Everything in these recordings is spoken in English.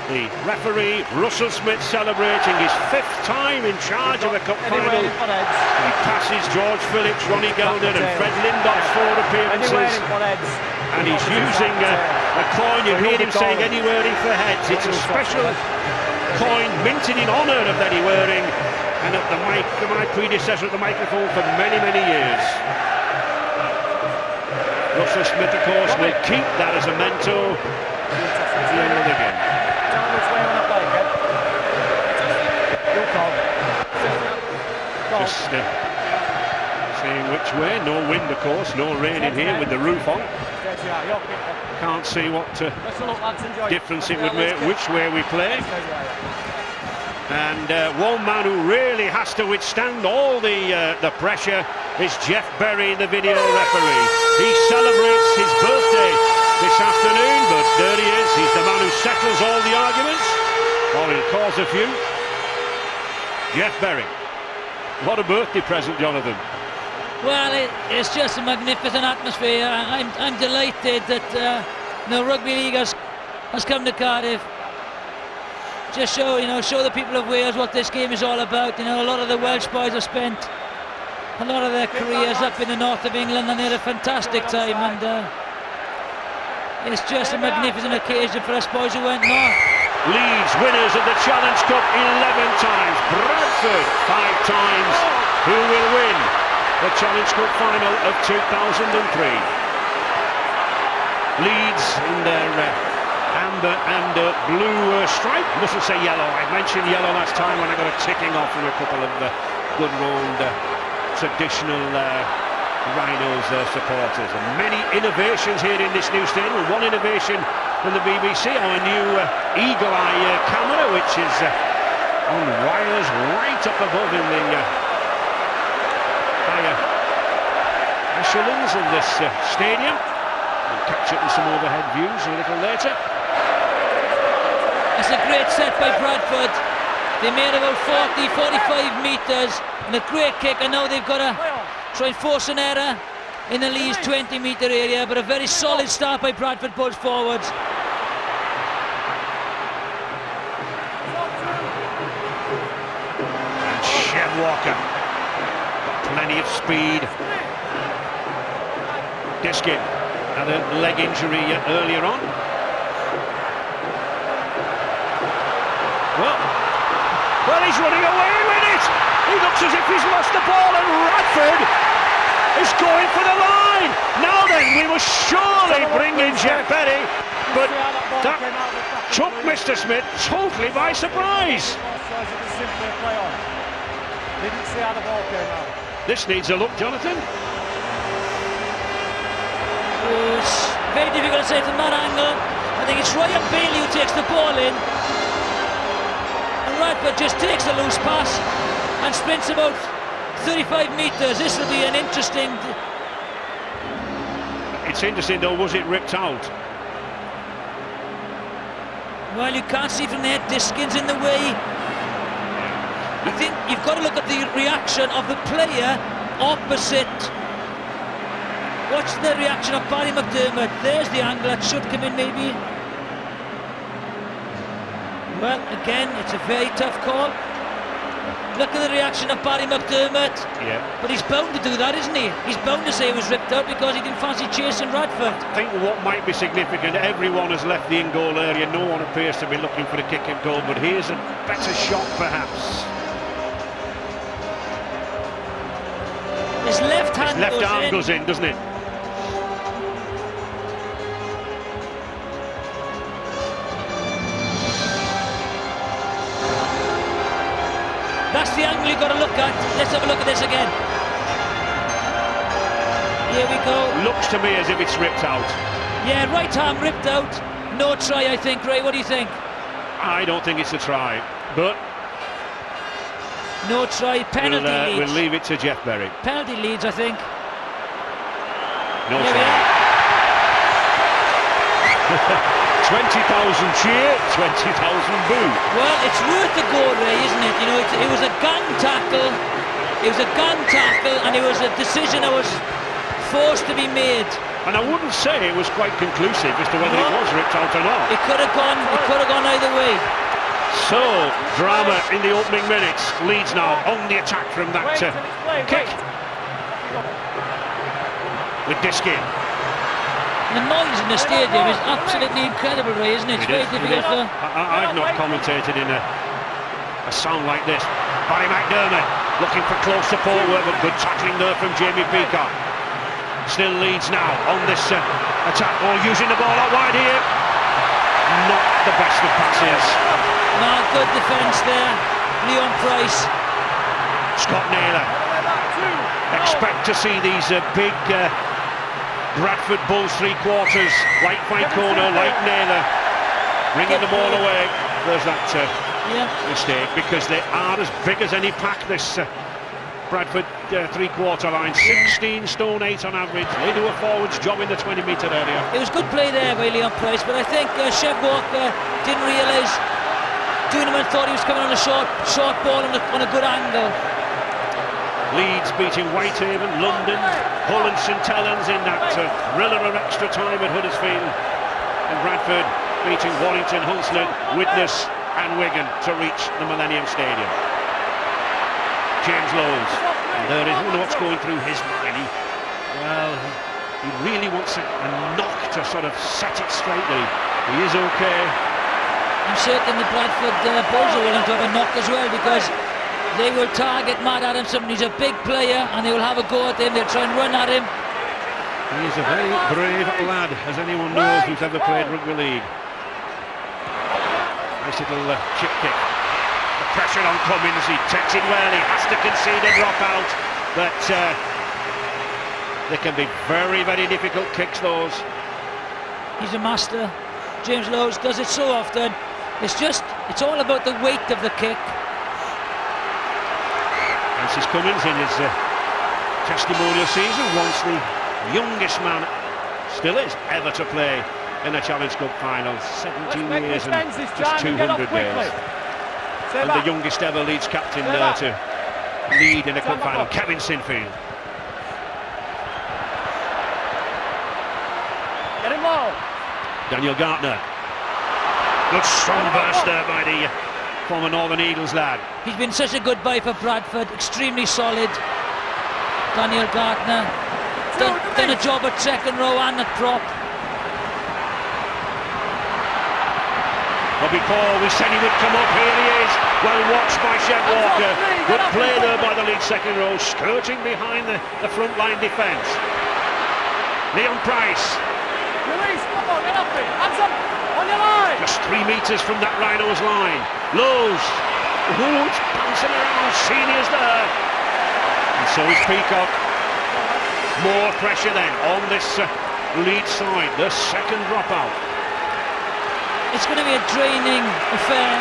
The referee, Russell Smith, celebrating his 5th time in charge of the cup final. He passes George Phillips, Ronnie Gelder and Fred Lindop's 4 appearances. And he's using a coin. You hear him saying Eddie Waring for heads. It's a special coin minted in honour of Eddie Waring and at the my predecessor at the microphone for many, many years. Russell Smith, of course, will keep that as a memento at the end of the game. Just seeing which way. No wind, of course, no rain in here with the roof on. Can't see what difference it would make which way we play. And one man who really has to withstand all the pressure is Jeff Berry, the video referee. He celebrates his birthday this afternoon, but there he is. He's the man who settles all the arguments, or he'll cause a few. Jeff Berry. What a birthday present, Jonathan. Well, it's just a magnificent atmosphere. I'm delighted that the rugby league has come to Cardiff. Just show the people of Wales what this game is all about. A lot of the Welsh boys have spent a lot of their careers up in the north of England, and they had a fantastic time. And it's just a magnificent occasion for us boys who went north. Leeds winners of the Challenge Cup 11 times. Bradford 5 times. Who will win the Challenge Cup final of 2003? Leeds in their amber and blue stripe. Mustn't say yellow. I mentioned yellow last time when I got a ticking off from a couple of good old traditional Rhinos supporters. And many innovations here in this new stadium. One innovation from the BBC, our new eagle eye camera, which is on wires right up above in the higher echelons of this stadium. We'll catch up with some overhead views a little later. It's a great set by Bradford. They made about 45 metres and a great kick, and now they've got to try and force an error in the Leeds 20-metre area, but a very solid start by Bradford pulls forwards. And Shem Walker got plenty of speed. Diskin had a leg injury earlier on. Well, he's running away with it. He looks as if he's lost the ball, and Bradford is going for the line. Now then, we must surely bring in Jeff Berry, but that took Mr. Smith totally by surprise. This needs a look, Jonathan. It's very difficult to say from that angle. I think it's Ryan Bailey who takes the ball in. Bradford just takes a loose pass and sprints about 35 metres. This will be an interesting... It's interesting though, was it ripped out? Well, you can't see from there, Diskin's in the way. I think you've got to look at the reaction of the player opposite. Watch the reaction of Barry McDermott. There's the angle that should come in maybe. Well, again, it's a very tough call. Look at the reaction of Barry McDermott. Yeah. But he's bound to do that, isn't he? He's bound to say it was ripped out because he didn't fancy chasing Bradford. I think what might be significant, everyone has left the in-goal area. No one appears to be looking for the kick and goal, but here's a better shot, perhaps. His left hand goes in, doesn't it? That's the angle you've got to look at. Let's have a look at this again. Here we go. Looks to me as if it's ripped out. Yeah, right arm ripped out. No try, I think. Ray, what do you think? I don't think it's a try, but... No try, penalty Leeds. We'll leave it to Jeff Berry. Penalty Leeds, I think. No try. 20,000 cheer, 20,000 boo. Well, it's worth the go, Ray, isn't it? You know, it was a gang tackle. It was a gang tackle, and it was a decision that was forced to be made. And I wouldn't say it was quite conclusive as to whether it was ripped out or not. It could have gone either way. So, drama in the opening minutes. Leeds now on the attack from that kick. With Diskin. The noise in the stadium is absolutely incredible, Ray, isn't it? It's very difficult for... I've not commentated in a sound like this. Barry McDermott looking for close support work, but good tackling there from Jamie Peacock. Still Leeds now on this attack, using the ball out wide here. Not the best of passes. No, good defence there. Leon Price. Scott Naylor. Expect to see these big Bradford Bulls three-quarters, like Vicona, like Naylor, bringing the ball away. There's that mistake, because they are as big as any pack, this Bradford three-quarter line. 16 stone 8 on average. They do a forward's job in the 20-metre area. It was good play there by Leon Price, but I think Chev Walker didn't realise Duneman thought he was coming on a short ball on a good angle. Leeds beating Whitehaven, London, Hull and St Helens in that thriller of extra time at Huddersfield. And Bradford beating Warrington, Hunslet, Widnes and Wigan to reach the Millennium Stadium. James Lowes, and there is, I wonder what's going through his mind. He really wants a knock to sort of set it straight that he is okay. I'm certain the Bradford Bulls are willing to have a knock as well, because they will target Matt Adamson. He's a big player and they will have a go at him. They'll try and run at him. He is a very brave lad, as anyone knows who's ever played rugby league. Nice little chip kick. The pressure on Cummins, he takes it well, he has to concede a drop out, but they can be very, very difficult kicks, those. He's a master. James Lowes does it so often. It's all about the weight of the kick. Francis Cummins in his testimonial season, once the youngest man, still is, ever to play in a Challenge Cup final. 17 years and just 200 days. And the youngest ever Leeds captain there to lead in a cup final, Kevin Sinfield. Get him low. Daniel Gartner. Good strong burst there by the former Northern Eagles lad. He's been such a good buy for Bradford, extremely solid. Daniel Gartner done a job at second row and at prop. Robbie Paul, we said he would come up, here he is. Well watched by Chev Walker. Good play there by the Leeds second row, skirting behind the front line defence. Leon Price. Release, come on, get up there. Hands up, on your line. Just 3 metres from that Rhinos line. Lowes. It's bouncing around, seniors there. And so is Peacock. More pressure then on this Leeds side, the second dropout. It's going to be a draining affair.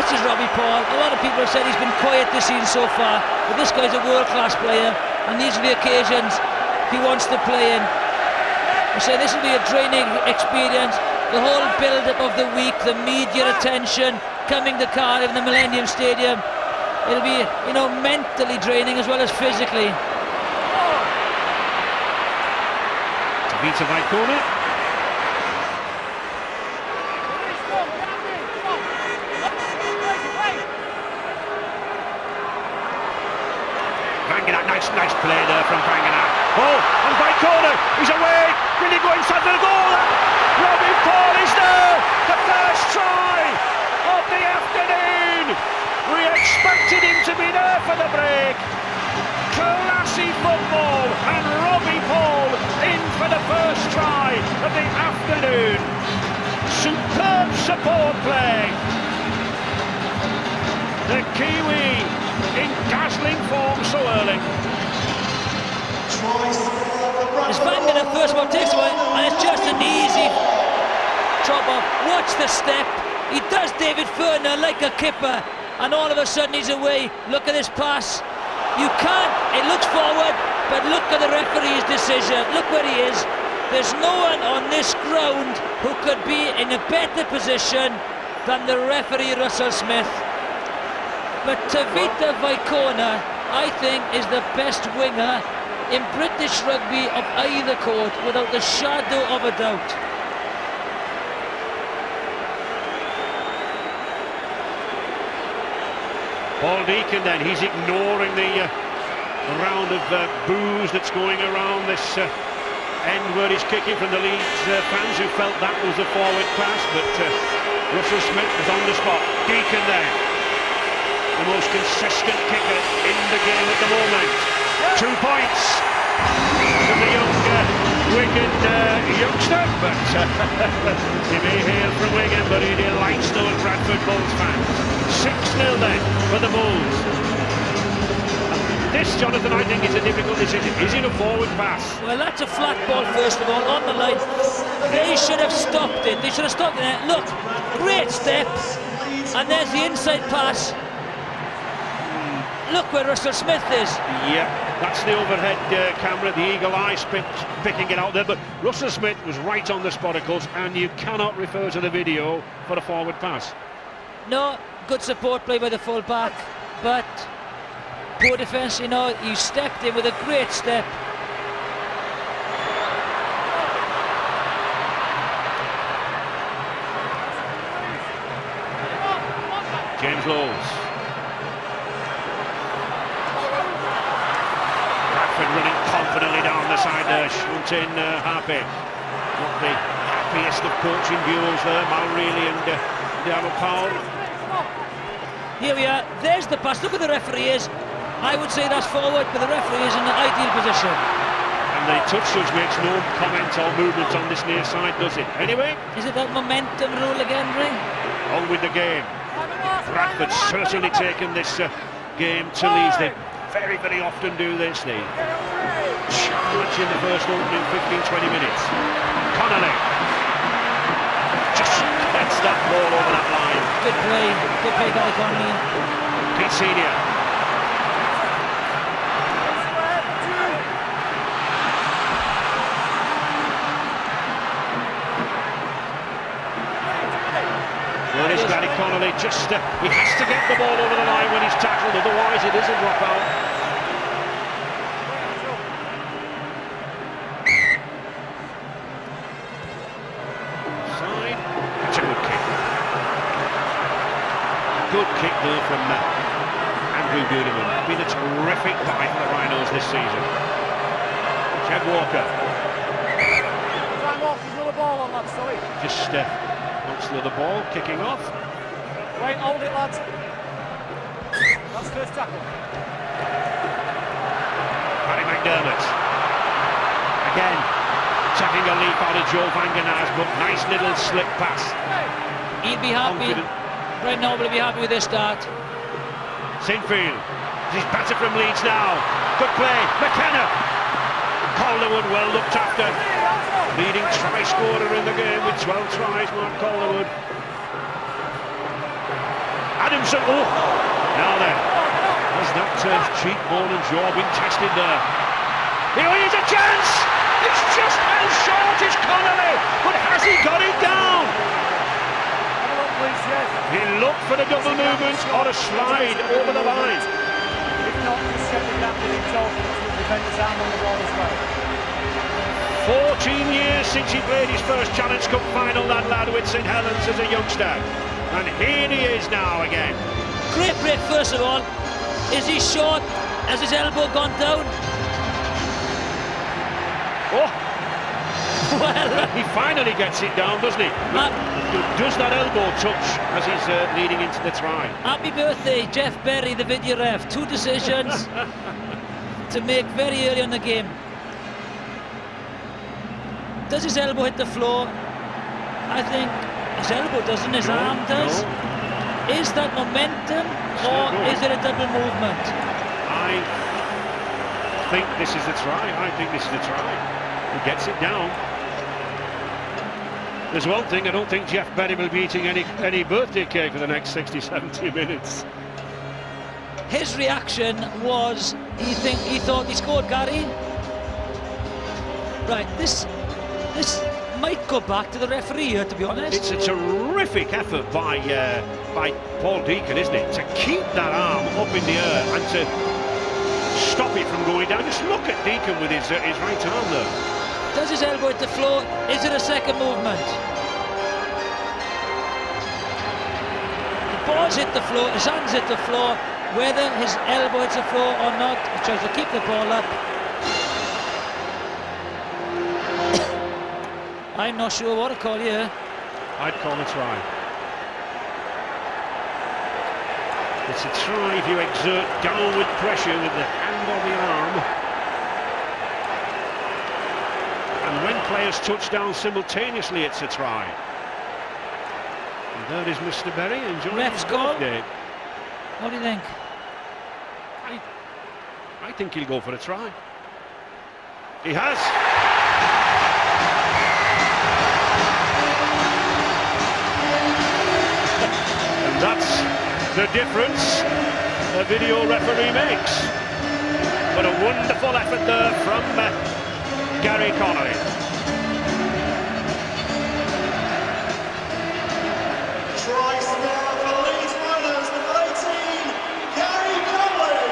This is Robbie Paul. A lot of people have said he's been quiet this season so far, but this guy's a world-class player, and these are the occasions he wants to play in. I say this will be a draining experience. The whole build-up of the week, the media attention, coming to Cardiff in the Millennium Stadium. It'll be, mentally draining as well as physically. Vita Vicona. Vangana, nice play there from Vangana. And Vicona, he's away. Will he go inside the goal? Robbie Paul is there. The first try of the afternoon. We expected him to be there for the break. Classy football, and Robbie Paul in for the first try of the afternoon. Superb support play. The Kiwi in dazzling form so early. It's banging the first ball, takes away, and it's just an easy drop off. Watch the step. He does David Furner like a kipper, and all of a sudden he's away. Look at this pass. You can't, it looks forward, but look at the referee's decision. Look where he is. There's no one on this ground who could be in a better position than the referee, Russell Smith. But Tavita Vicona, I think, is the best winger in British rugby of either court, without the shadow of a doubt. Paul Deacon then, he's ignoring the round of boos that's going around this end where he's kicking from the Leeds fans who felt that was a forward pass, but Russell Smith is on the spot. Deacon then, the most consistent kicker in the game at the moment. 2 points from the young Wigan youngster, but he may hail from Wigan, but he delights those Bradford Bulls fans. 6-0 then for the Bulls. This, Jonathan, I think is a difficult decision. Is it a forward pass? Well, that's a flat ball, first of all, on the line. They should have stopped it. They should have stopped it. Look, great step. And there's the inside pass. Look where Russell Smith is. Yeah, that's the overhead camera, the eagle eye picking it out there. But Russell Smith was right on the spot, of course, and you cannot refer to the video for a forward pass. No, good support play by the full-back, but poor defence, you know, you stepped in with a great step. James Lowes. Bradford running confidently down the side there, shunting Harpy. Not the happiest of coaching duos there, Malreilly and Diallo Powell. Here we are, there's the pass, look where the referee is. I would say that's forward, but the referee is in the ideal position. And the touch judge makes no comment or movement on this near side, does it? Anyway. Is it that momentum rule again, Ray? On with the game. Bradford certainly taken this game to Leeds. They very, very often do this. They charge in the first opening 15-20 minutes. Connolly just gets that ball over that line. Good play by Connolly. Pete Senior. Well, it's Gary Connolly, just he has to get the ball over the line when he's tackled, otherwise it is a dropout. Side, that's a good kick. Good kick there from Andrew Goodeman. Been a terrific buy for the Rhinos this season. Jeff Walker. Just wants the other ball, kicking off. Wait, hold it, lads. That's first tackle. Barry McDermott. Again, taking a leap out of Joe Vangenaz, but nice little slip pass. He'd be happy. Right now, will be happy with this start. Sinfield. He's better from Leeds now. Good play. McKenna. Calderwood well looked after. Leading try scorer in the game with 12 tries, Mark Calderwood. Adamson. Oh, now then. Has that cheekbone and jaw been tested there? Here is a chance. It's just how short is Connolly, but has he got it down? He looked for the double movement or a slide over the line. If not, just set the gap with himself with the defender's arm on the ball as well. 14 years since he played his first Challenge Cup final, that lad with St Helens as a youngster. And here he is now again. Great break, first of all. Is he short? Has his elbow gone down? Oh! Well, he finally gets it down, doesn't he? Does that elbow touch as he's leading into the try? Happy birthday, Jeff Berry, the video ref. 2 decisions to make very early on the game. Does his elbow hit the floor? I think his elbow doesn't, his arm does. No. Is that momentum or is it a double movement? I think this is the try. He gets it down. There's one thing, I don't think Jeff Berry will be eating any birthday cake for the next 60-70 minutes. His reaction was, he thought he scored, Gary. Right, this might go back to the referee here, to be honest. It's a terrific effort by Paul Deacon, isn't it? To keep that arm up in the air and to stop it from going down. Just look at Deacon with his right arm there. Does his elbow hit the floor? Is it a second movement? The ball's hit the floor, his hands hit the floor. Whether his elbow hits the floor or not, he tries to keep the ball up. I'm not sure what to call here. I'd call a try. It's a try if you exert downward pressure with the hand on the arm. And when players touch down simultaneously, it's a try. And there is Mr. Berry enjoying Ref's his goal. birthday. What do you think? I think he'll go for a try. He has. And that's the difference a video referee makes. But a wonderful effort there from Gary Connolly. Try scorer for Leeds Rhinos, number 18, Gary Connolly.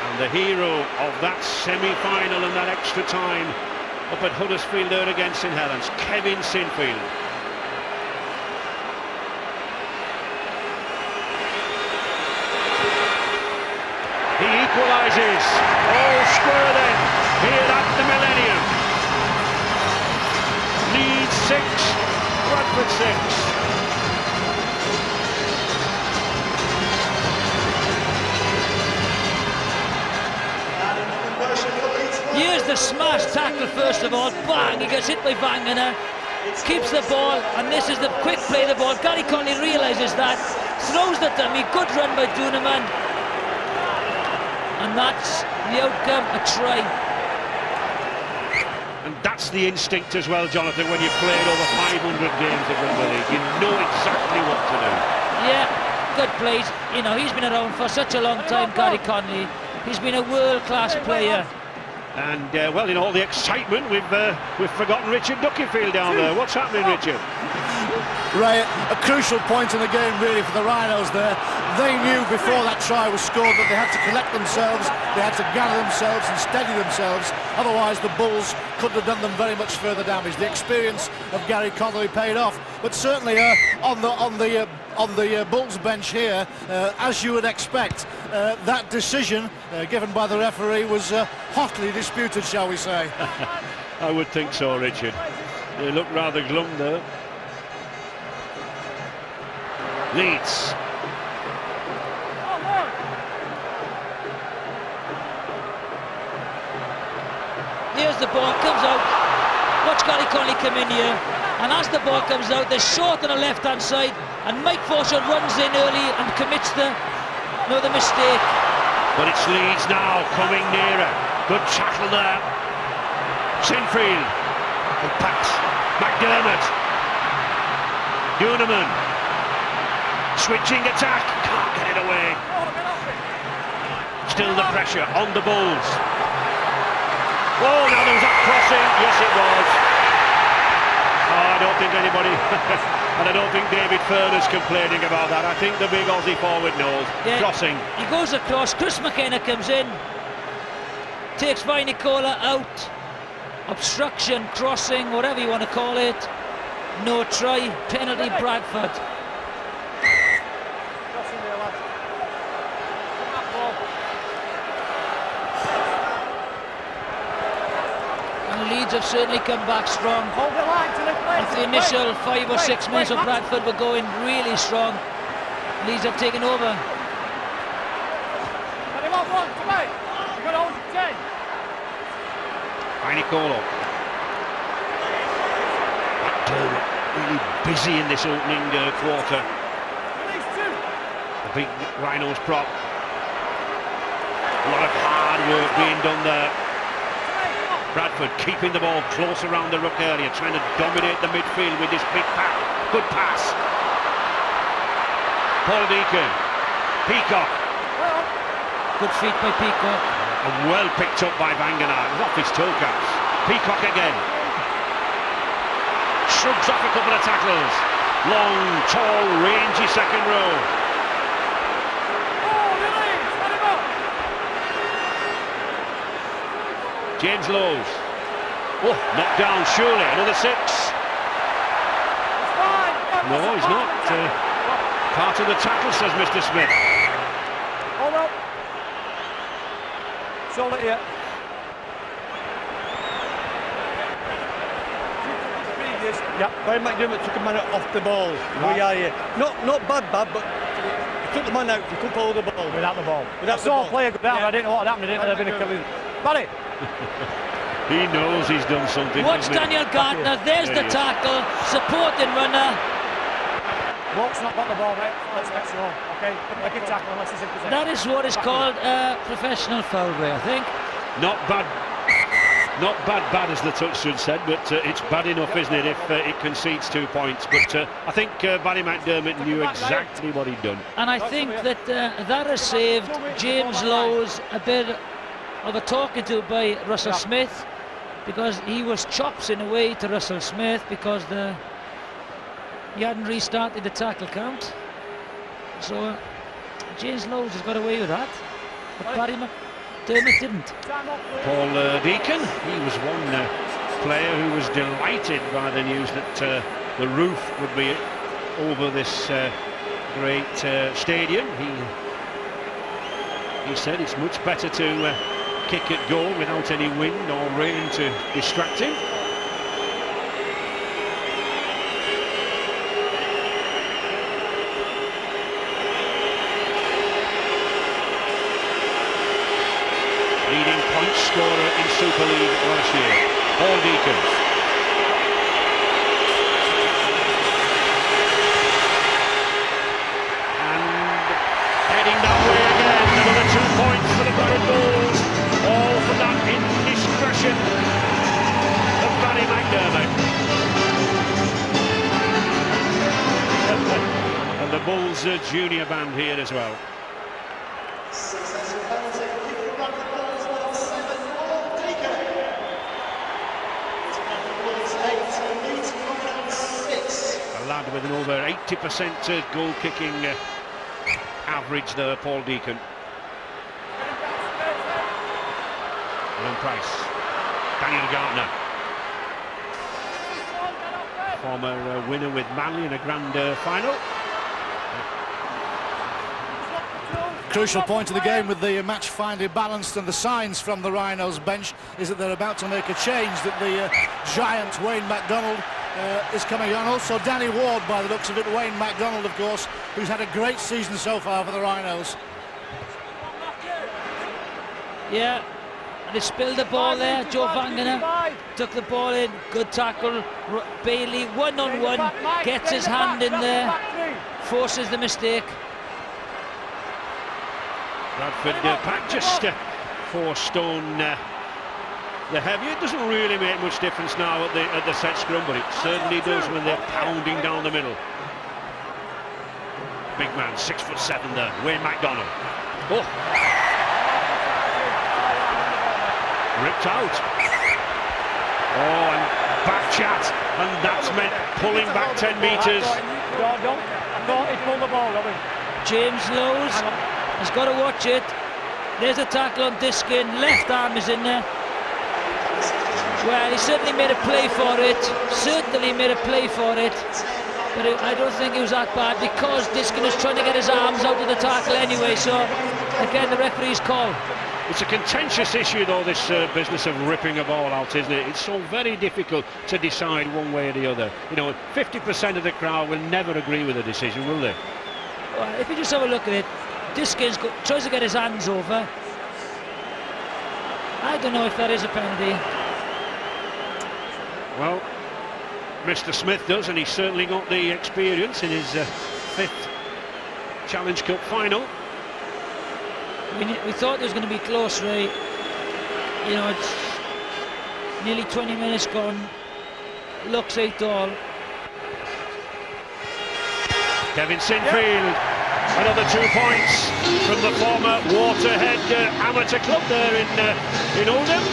And the hero of that semi-final and that extra time up at Huddersfield there against St Helens, Kevin Sinfield. He equalises, all square then, here at the Millennium. Leeds 6, Bradford 6. Here's the smash tackle first of all. Bang! He gets hit by Vangana. Keeps the ball, and this is the quick play of the ball. Gary Connolly realises that. Throws the dummy. Good run by Duneman. And that's the outcome, a try. And that's the instinct as well, Jonathan, when you've played over 500 games of rugby league. You know exactly what to do. Yeah, good plays. You know, he's been around for such a long time, Gary Connolly. He's been a world-class player. And, well, in all the excitement, we've forgotten Richard Duckyfield down there. What's happening, Richard? Ray, a crucial point in the game, really, for the Rhinos there. They knew before that try was scored that they had to collect themselves, they had to gather themselves and steady themselves. Otherwise, the Bulls couldn't have done them very much further damage. The experience of Gary Connolly paid off. But certainly on the Bulls bench here, as you would expect, that decision given by the referee was hotly disputed, shall we say. I would think so, Richard. They look rather glum there. Leeds. Here's the ball, comes out. Watch Gary Connolly come in here. And as the ball comes out, they're short on the left-hand side. And Mike Forshaw runs in early and commits another mistake. But it's Leeds now, coming nearer. Good tackle there. Sinfield. Good pass. McDermott. Duneman. Switching attack. Can't get it away. Still the pressure on the Bulls. Oh, now there was that crossing. Yes, it was. Oh, I don't think anybody, and I don't think David Furner's complaining about that. I think the big Aussie forward knows. Yeah, crossing. He goes across. Chris McKenna comes in. Takes Vinicola out. Obstruction, crossing, whatever you want to call it. No try. Penalty, Bradford. Leeds have certainly come back strong. After the initial 5 or 6 minutes of Bradford were going really strong. Leeds have taken over. Vinicola. Really busy in this opening quarter. The big Rhinos prop. A lot of hard work being done there. Bradford keeping the ball close around the ruck area, trying to dominate the midfield with this big pass. Good pass. Paul Deacon. Peacock. Good feet by Peacock. And well picked up by Vangana. Off his toe caps. Peacock again. Shrugs off a couple of tackles. Long, tall, rangy second row. James Lowe's. Oh, knocked down, surely. Another 6. No, he's not. Part of the tackle, says Mr. Smith. Hold up. Sold it here. Yeah, Barry McDermott took a man off the ball. Right. We are here. Not bad, but he took the man out. He couldn't hold the ball. Without the ball. Without I the saw ball. a player go down. Yeah. I didn't know what happened. I didn't know they'd been a killing. Barry. He knows he's done something. Watch doesn't he? Daniel Gardner. There's There the he is. tackle. Supporting runner. Walk's not got the ball, mate. Let's get slow. Okay, make a tackle unless he's in possession. That is what is called a professional foul, Ray, I think. Not bad. Not bad as the touchman said, but it's bad enough, isn't it, if it concedes 2 points. But I think Barry McDermott knew exactly what he'd done. And I think that that has saved James Lowe's a bit of a talking to by Russell Smith, because he was chops in a way to Russell Smith because he hadn't restarted the tackle count. So James Lowe's has got away with that, but Barry McDermott didn't. Paul Deacon, he was one player who was delighted by the news that the roof would be over this great stadium. He said it's much better to kick at goal without any wind or rain to distract him. Leading point scorer in Super League last year, Paul Deacon. And heading that way again, another 2 points for the Bradford Bulls, all for that indiscretion of Barry McDermott. And the Bulls junior band here as well. Successful penalty kick for Bradford Bulls, number 7, Paul Deacon. It's Bradford Bulls 8, Leeds Rhinos 6. A lad with an over 80% goal kicking average there, Paul Deacon. Alan Price, Daniel Gardner, former winner with Manly in a grand final. Crucial point of the game with the match finally balanced, and the signs from the Rhinos bench is that they're about to make a change, that the giant Wayne MacDonald is coming on. Also Danny Ward, by the looks of it. Wayne MacDonald, of course, who's had a great season so far for the Rhinos. Yeah, and they spilled the ball there. Joe Vangana took the ball in, good tackle. Bailey one-on-one, gets his hand in there, forces the mistake. Bradford pack just 4 stone the heavy. It doesn't really make much difference now at the set scrum, but it certainly does when they're pounding down the middle. Big man, 6'7" there, Wayne MacDonald. Oh, ripped out. Oh, and back chat, and that's meant pulling back 10 metres. Don't. I thought he pulled the ball, Robin. James Lowe's has got to watch it. There's a tackle on Diskin, left arm is in there. Well, he certainly made a play for it. But I don't think it was that bad, because Diskin was trying to get his arms out of the tackle anyway. So again, the referee's call. It's a contentious issue, though, this business of ripping a ball out, isn't it? It's so very difficult to decide one way or the other. You know, 50% of the crowd will never agree with the decision, will they? Well, if you just have a look at it, Diskin tries to get his hands over. I don't know if that is a penalty. Well, Mr. Smith does, and he's certainly got the experience in his 5th Challenge Cup final. We thought it was going to be close, Ray. You know, it's nearly 20 minutes gone. Looks 8 all. Kevin Sinfield, another 2 points from the former Waterhead amateur club there in Oldham.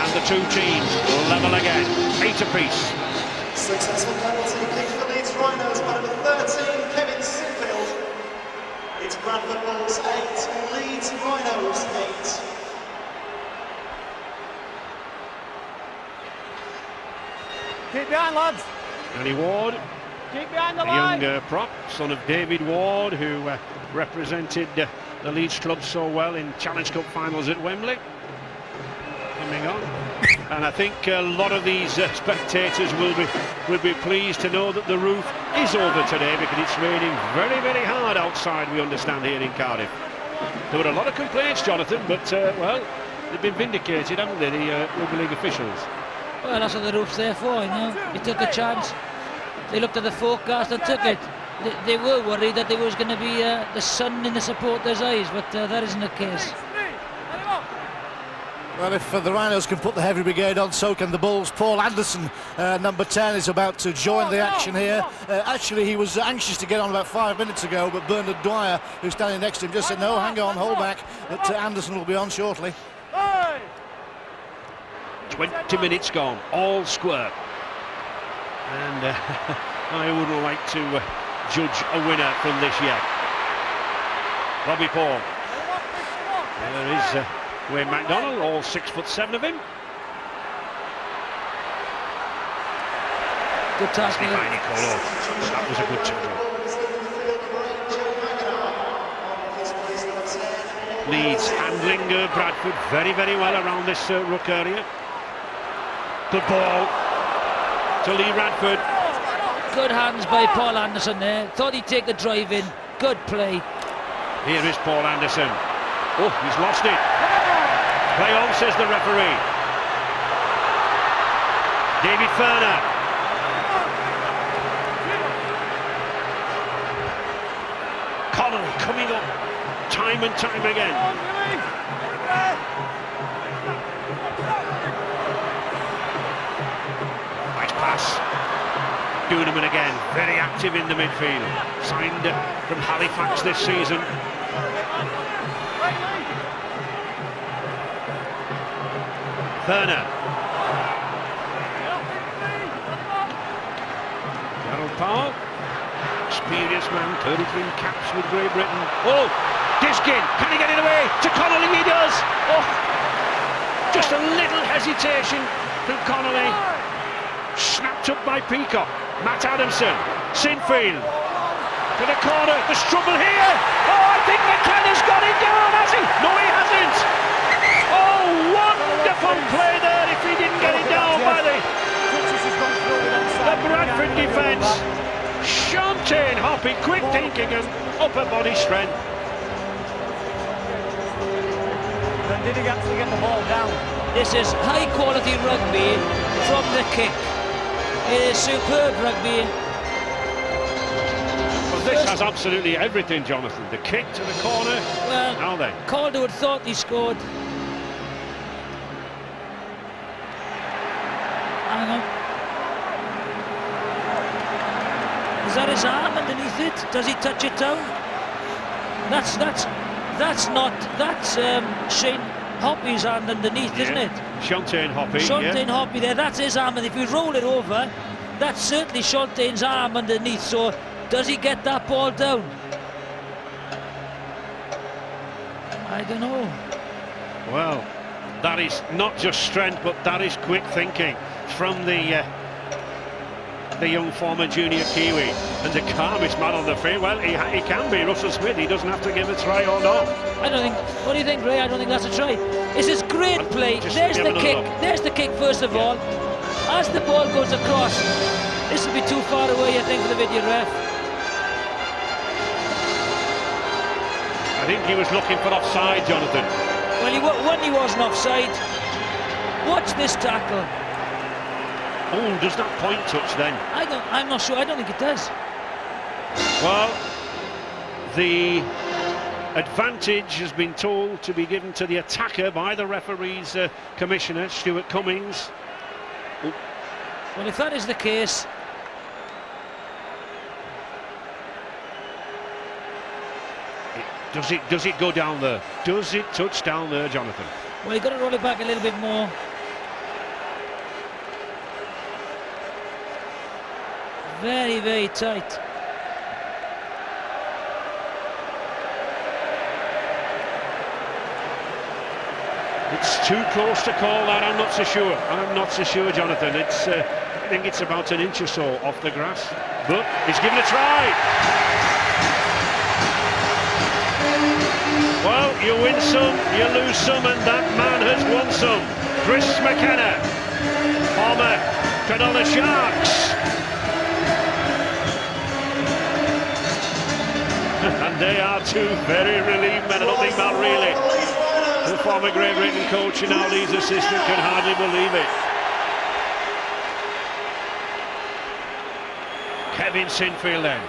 And the 2 teams level again, 8 apiece. Successful penalty kick for Leeds Rhinos by number 13, Kevin Sinfield. It's Bradford Bulls 8, Leeds Rhinos 8. Keep behind, lads. Danny Ward, Keep behind the A line. young prop, son of David Ward, who represented the Leeds club so well in Challenge Cup finals at Wembley. Coming on. And I think a lot of these spectators will be pleased to know that the roof is over today, because it's raining very, very hard outside, we understand, here in Cardiff. There were a lot of complaints, Jonathan, but, well, they've been vindicated, haven't they, the Rugby League officials? Well, that's what the roof's there for, you know. They took a chance. They looked at the forecast and took it. They were worried that there was going to be the sun in the supporters' eyes, but that isn't the case. Well, if the Rhinos can put the heavy brigade on, so can the Bulls. Paul Anderson, number 10, is about to join the action here. Actually, he was anxious to get on about 5 minutes ago, but Bernard Dwyer, who's standing next to him, just said, no, hang on, hold back, that Anderson will be on shortly. 20 minutes gone, all square. And I wouldn't like to judge a winner from this yet. Robbie Paul. There is Wayne MacDonald, all 6'7" of him. Good tackle. That was a good tackle. Leeds handling Bradford very, very well around this ruck area. Good ball to Lee Radford. Good hands by Paul Anderson there. Thought he'd take the drive in. Good play. Here is Paul Anderson. Oh, he's lost it. Play on, says the referee. David Ferner. Connolly coming up time and time again. Nice pass. Duneman again, very active in the midfield. Signed from Halifax this season. Ferner. Gerald Powell, experienced man, 33 caps with Great Britain. Oh, Diskin, can he get it away? To Connolly, he does. Oh, just a little hesitation from Connolly. Snapped up by Peacock. Matt Adamson, Sinfield to the corner. There's trouble here. Oh, I think McKenna's got it down, has he? No, he hasn't. Oh, wonderful play there if he didn't get it down by the Bradford defence. Shantane Hoppy, quick thinking and upper body strength. But did he actually get the ball down? This is high quality rugby from the kick. It is superb rugby. Well, this has absolutely everything, Jonathan. The kick to the corner. Well, now then. Calderwood thought he scored. Hang on. Is that his arm underneath it? Does he touch it down? That's Shane Hoppy's hand underneath, isn't it? Shantane Hoppy. Shantane Hoppy there, that's his arm, and if you roll it over, that's certainly Shantane's arm underneath. So does he get that ball down? I don't know. Well, that is not just strength, but that is quick thinking from the young former junior Kiwi, and the calmest man on the field. Well, he can be Russell Smith. He doesn't have to give a try or not. I don't think. What do you think, Ray? I don't think that's a try. This is great play. There's the kick. There's the kick first of all. As the ball goes across, this will be too far away, I think, for the video ref. I think he was looking for offside, Jonathan. Well, when he wasn't offside. Watch this tackle. Oh, does that point touch then? I'm not sure. I don't think it does. Well, the advantage has been told to be given to the attacker by the referee's commissioner, Stuart Cummings. Oh. Well, if that is the case, does it go down there? Does it touch down there, Jonathan? well, you've got to roll it back a little bit more. Very, very tight. It's too close to call that. I'm not so sure, Jonathan. I think it's about an inch or so off the grass. but he's given a try. Well, you win some, you lose some, and that man has won some. Chris McKenna, former Cronulla Sharks. And they are two very relieved men. I don't think Matt Reilly, the former Great Britain coach and now Leeds assistant, can hardly believe it. Kevin Sinfield then,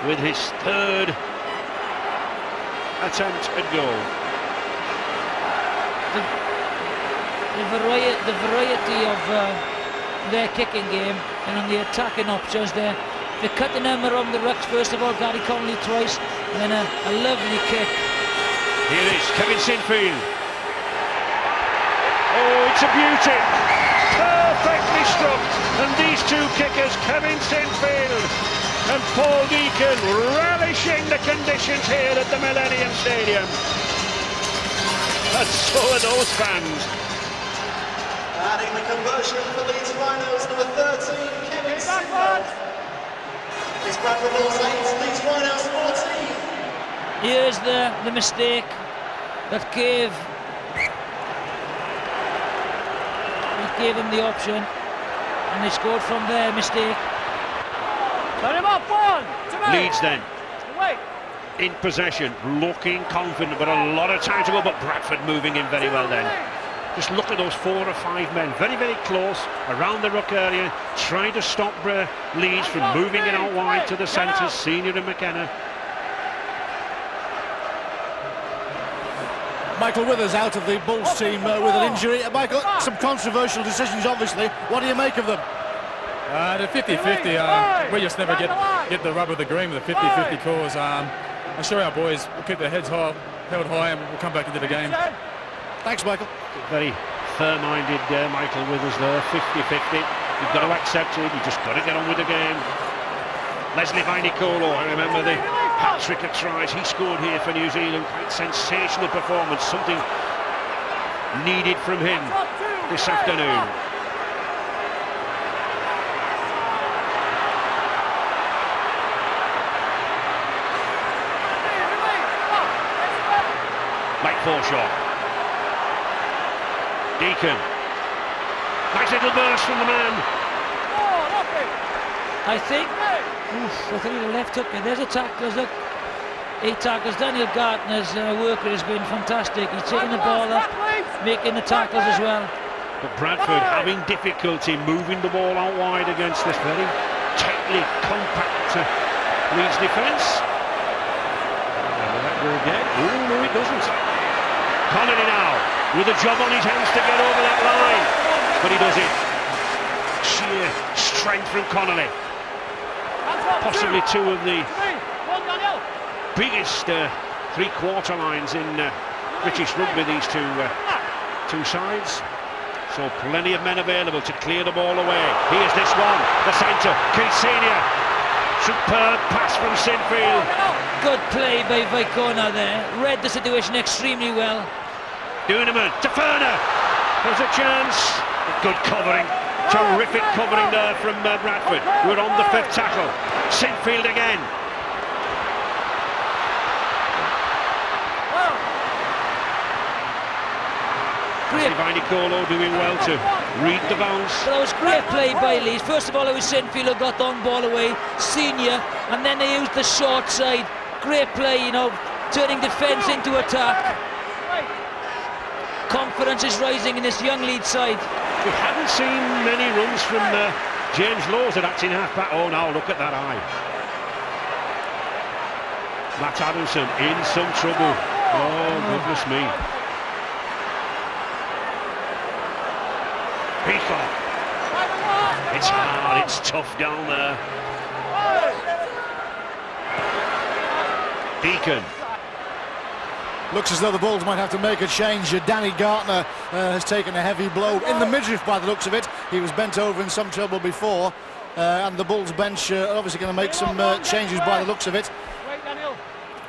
with his third attempt at goal. The variety of their kicking game and on the attacking options there. They're cutting them around the rucks. First of all, Gary Connolly twice, and then a lovely kick. Here is Kevin Sinfield. Oh, it's a beauty. Perfectly struck. And these two kickers, Kevin Sinfield and Paul Deacon, relishing the conditions here at the Millennium Stadium. And so are those fans. Adding the conversion for Leeds Rhinos, number 13, Kevin Sinfield. It's Bradford Bulls 8, Leeds Rhinos 14. Here's the mistake that gave him the option, and they scored from their mistake. Leeds then in possession, looking confident, but a lot of time to go. But Bradford moving in very well then. Just look at those 4 or 5 men, very, very close around the ruck area, trying to stop Leeds from moving it out wide to the centres, Senior and McKenna. Michael Withers out of the Bulls team with an injury. Michael, some controversial decisions, obviously. What do you make of them? The 50-50, we just never get the rub of the green with the 50-50 calls. I'm sure our boys will keep their heads held high, and we'll come back into the game. Thanks, Michael. Very fair-minded Michael Withers there, 50-50. You've got to accept it, you've just got to get on with the game. Leslie Vainicolo, I remember the hat-trick of tries he scored here for New Zealand. Quite sensational performance, something needed from him this afternoon. Mike Forshaw. Deacon. Nice little burst from the man. I think the left hook. There's a tackle. Look, 8 tackles. Daniel Gartner's work has been fantastic. He's taking the ball up, making the tackles as well. But Bradford having difficulty moving the ball out wide against this very tightly compact Leeds defence. Will that go again? Oh, no, it doesn't. Connolly now with a job on his hands to get over that line, but he does it. Sheer strength from Connolly. Possibly 2 of the biggest 3-quarter lines in British rugby, these two sides. So plenty of men available to clear the ball away. Here's this one, the centre, Keith Senior. Superb pass from Sinfield. Good play by Vicona there. Read the situation extremely well. Duneman to Ferner. There's a chance. Good covering. Terrific covering there from Bradford. We're on the 5th tackle. Sinfield again. Vainicolo doing well to read the bounce. That was great play by Leeds. First of all, it was Sinfield who got on ball away, Senior, and then they used the short side. Great play, you know, turning defence into attack. Confidence is rising in this young Leeds side. We haven't seen many runs from James Lowes at acting half-back. Oh, now look at that eye. Matt Adamson in some trouble. Oh, goodness me. Peacock. It's hard, it's tough down there. Deacon. Looks as though the Bulls might have to make a change. Danny Gartner has taken a heavy blow in the midriff by the looks of it. He was bent over in some trouble before, and the Bulls bench are obviously going to make some changes by the looks of it.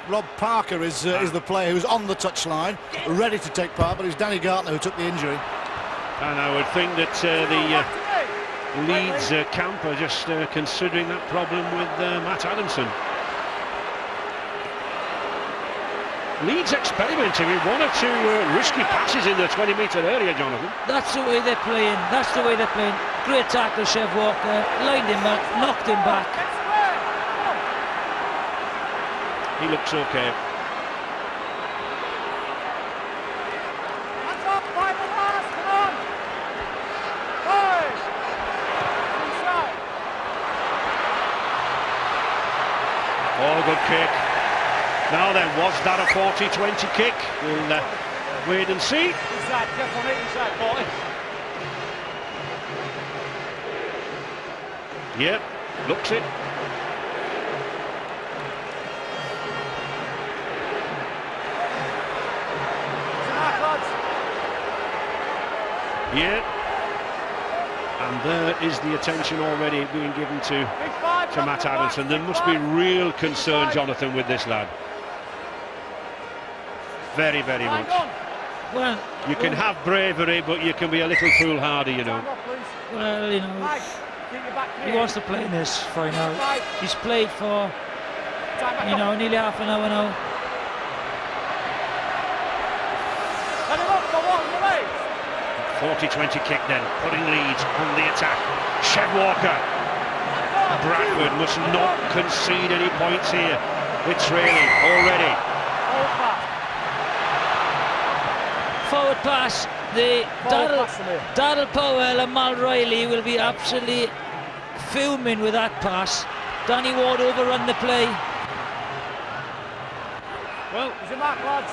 Rob Parker is the player who's on the touchline, ready to take part, but it's Danny Gartner who took the injury. And I would think that Leeds camp are just considering that problem with Matt Adamson. Leeds experimenting with one or two risky passes in the 20-metre area, Jonathan. That's the way they're playing. That's the way they're playing. Great tackle, Chev Walker. Lined him up, knocked him back. He looks okay. Oh, good kick. Now then, was that a 40-20 kick? We'll wait and see. Inside, careful on it, inside, 40. Yep, looks it. Yeah. And there is the attention already being given to Matt Adamson. There must be real concern, Jonathan, with this lad. Very, very much. Well, you can have bravery, but you can be a little foolhardy, you know. Well, you know, he wants to play in this final. He's played for, you know, nearly half an hour now. 40-20 kick then, putting Leeds on the attack. Chev Walker. Bradford must not concede any points here. It's really already. Forward pass. The Daryl Powell and Mal Riley will be absolutely fuming with that pass. Danny Ward overrun the play. Well, he's a mark, lads.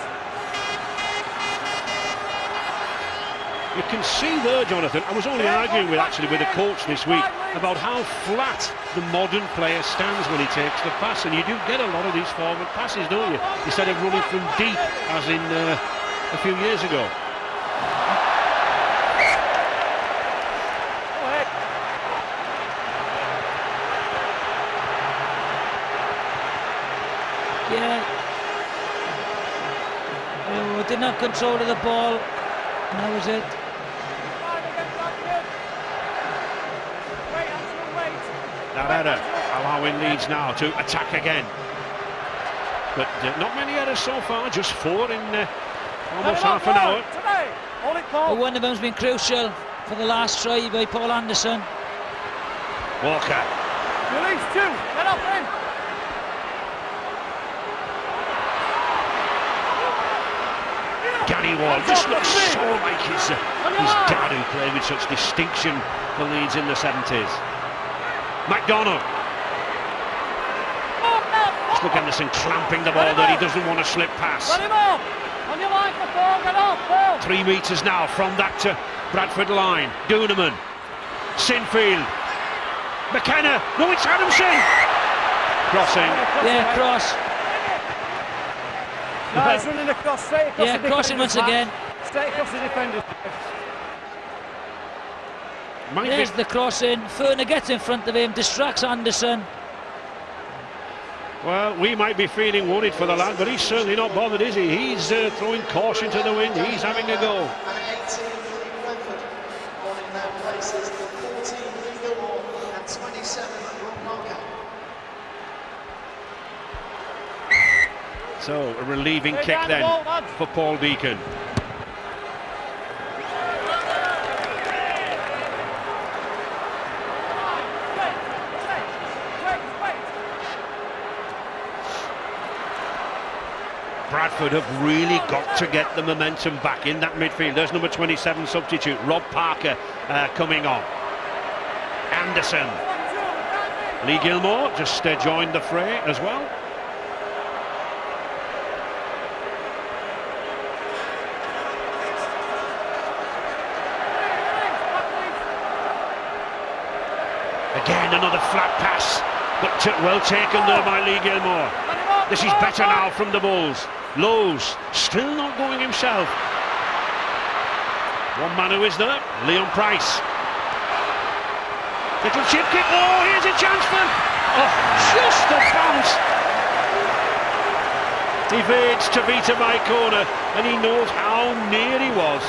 You can see there, Jonathan, I was only arguing with the coach this week about how flat the modern player stands when he takes the pass, and you do get a lot of these forward passes, don't you? Instead of running from deep, as in a few years ago. Yeah. Oh, didn't have control of the ball. And that was it. That allowing Leeds now to attack again. But not many errors so far, just 4 in almost half an hour. But one of them's been crucial for the last try by Paul Anderson. Walker. Release 2, get up in. Danny Ward just looks so like his dad, who played with such distinction for Leeds in the 70s. McDonald. Just look, Anderson clamping the ball there. He doesn't want to slip past. 3 metres now from that Bradford line. Doonerman. Sinfield. McKenna. No, it's Adamson. Crossing. Yeah, cross. No, he's running across, straight across. Yeah, crossing once again. Straight across the defenders. There's the crossing. Furner gets in front of him, distracts Anderson. Well, we might be feeling worried for the lad, but he's certainly not bothered, is he? He's throwing caution to the wind. He's having a go. And 18 Bradford in their places, 14 Legal and 27 Rob Marker. So, a relieving kick then for Paul Beacon. Bradford have really got to get the momentum back in that midfield. There's number 27 substitute, Rob Parker, coming on. Anderson. Lee Gilmore just joined the fray as well. Again, another flat pass, but well taken there by Lee Gilmore. This is better now from the Bulls. Lowe's still not going himself. One man who is there, Leon Price. Little chip kick. Oh, here's a chance for. Oh, just a bounce. Evades Tavita by corner, and he knows how near he was.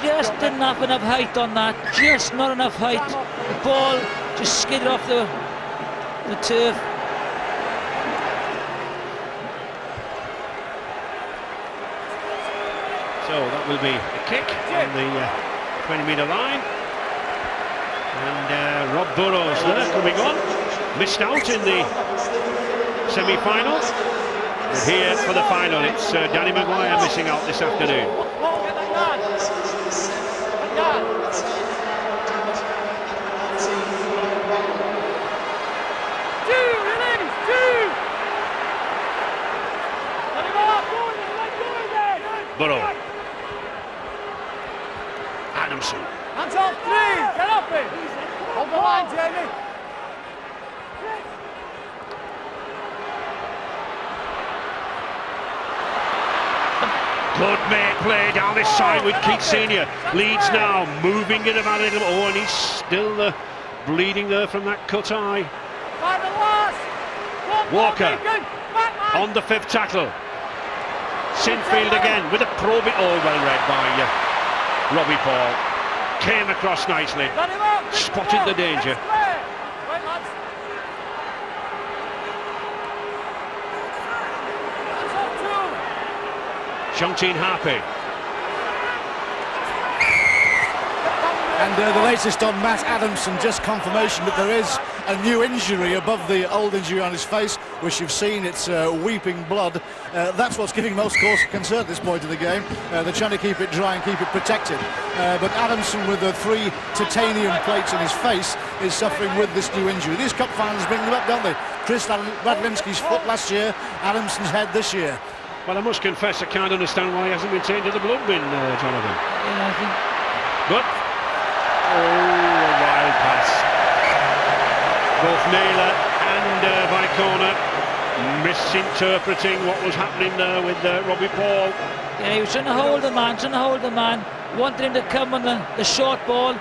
just didn't have enough height on that. Just not enough height. The ball just skidded off the turf. So that will be a kick on the 20-metre line. And Rob Burrows there coming on. Missed out in the semi-final. But here for the final, it's Danny Maguire missing out this afternoon. Burrow. Adamson. Hands off, 3, get up it. Hold the line, Jamie. Good play down this side with Keith Senior. Leeds now moving it about a little. Oh, and he's still bleeding there from that cut eye. Walker on the 5th tackle. Sinfield again with a probing. Oh, well read by Robbie Paul. Came across nicely. Spotted the danger. Shangtin Harpy. And the latest on Matt Adamson, just confirmation that there is a new injury above the old injury on his face, which you've seen. It's weeping blood. That's what's giving most cause for concern at this point in the game. They're trying to keep it dry and keep it protected. But Adamson, with the 3 titanium plates in his face, is suffering with this new injury. These cup finals bring them up, don't they? Chris Radlinski's foot last year, Adamson's head this year. Well, I must confess I can't understand why he hasn't been taken to the blood bin, Jonathan. Yeah, I think. But, oh, a wild pass. Both Naylor and Vicona misinterpreting what was happening there with Robbie Paul. Yeah, he was trying to hold the man, wanted him to come on the short ball.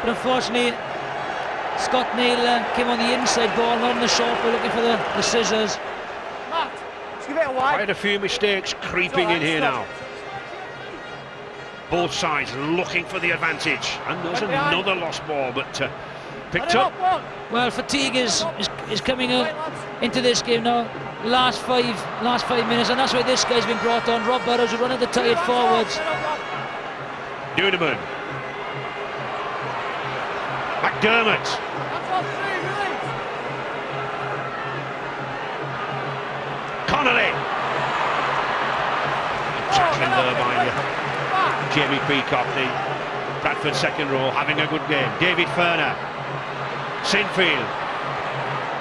But unfortunately, Scott Naylor came on the inside ball, not on the short ball, looking for the scissors. Quite a few mistakes creeping in here now. Both sides looking for the advantage, and there's another lost ball, but picked up. Well, fatigue is coming into this game now. Last five minutes, and that's why this guy's been brought on. Rob Burrows is running the tired forwards. Duneman. McDermott. Connolly. Tackling there by Jamie Peacock, the Bradford second row, having a good game. David Ferner. Sinfield.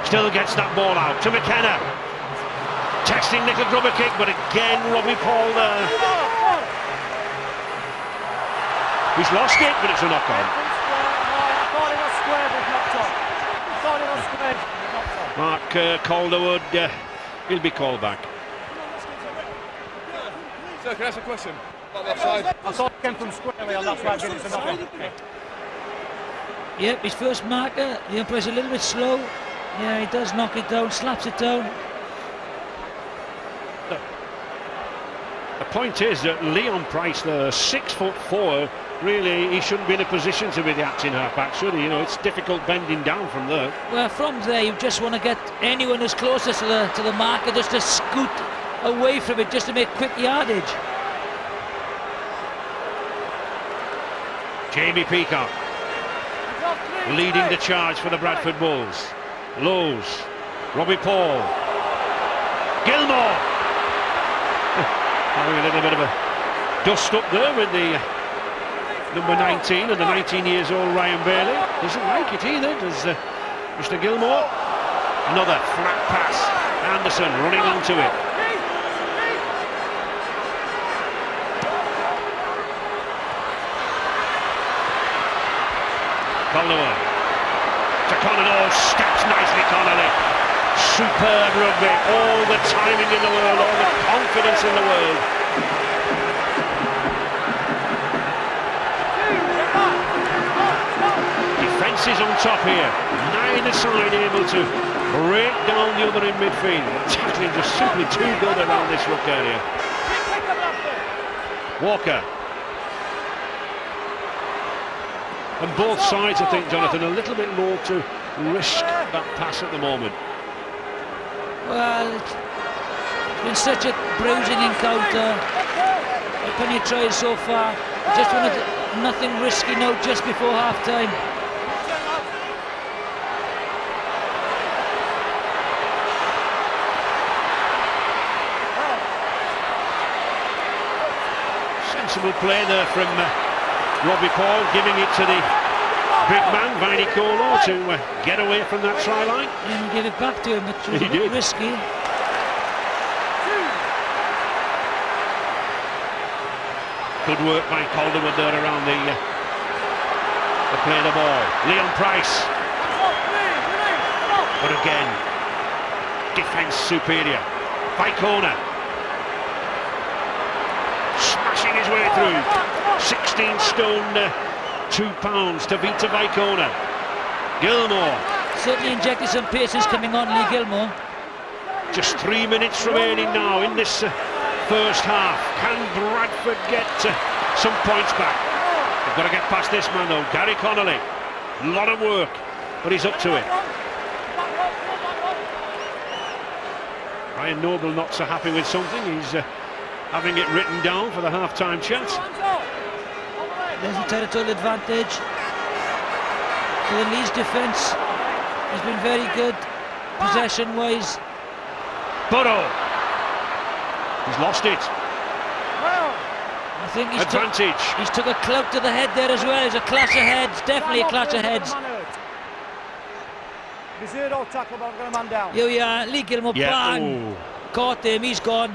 Still gets that ball out to McKenna. Testing little grubber kick, but again Robbie Paul there. He's lost it, but it's a knock on. Mark Calderwood, he'll be called back. Sir, can I ask a question? I thought it came from squarely on that side, it's a knock on. Yep, his first marker. The umpire's a little bit slow. Yeah, he does knock it down, slaps it down. The point is that Leon Price, the 6'4", really he shouldn't be in a position to be the acting halfback, should he? You know, it's difficult bending down from there. Well, from there you just want to get anyone who's closest to the marker just to scoot away from it, just to make quick yardage. Jamie Peacock leading the charge for the Bradford Bulls. Lowe's, Robbie Paul, Gilmore. Having a little bit of a dust up there with the number 19 and the 19 years old Ryan Bailey. Doesn't like it either, does Mr. Gilmore. Another flat pass. Anderson running onto it. Calderwood to Connolly. Oh, steps nicely Connolly. Superb rugby. All the timing in the world, all the confidence in the world. Defence is on top here. Neither side able to break down the other in midfield. Tackling just simply too good around this ruck area. Walker. And both sides, I think, Jonathan, a little bit low to risk that pass at the moment. Well, it's been such a bruising encounter. Plenty of tries so far. Just wanted nothing risky now just before half-time. Sensible play there from Robbie Paul, giving it to the big man, Vainikolo, to get away from that try line. And give it back to him, which was a bit risky. Good work by Calderwood there around the play of the ball. Leon Price. But again, defence superior. Vicona. Smashing his way through. 16 stone, 2 pounds to Vita Vicona. Gilmore. Certainly injected some paces coming on, Lee Gilmore. Just 3 minutes remaining now in this first half. Can Bradford get some points back? They've got to get past this man though, Gary Connolly. A lot of work, but he's up to it. Ryan Noble not so happy with something. He's having it written down for the half-time chat. There's a territorial advantage. So the Leeds defence has been very good possession-wise. Burrow. He's lost it. I think he's took a clout to the head there as well. It's a clash of heads, definitely a clash of heads. Here we are, Lee Gilmore, bang! Ooh. Caught him, he's gone.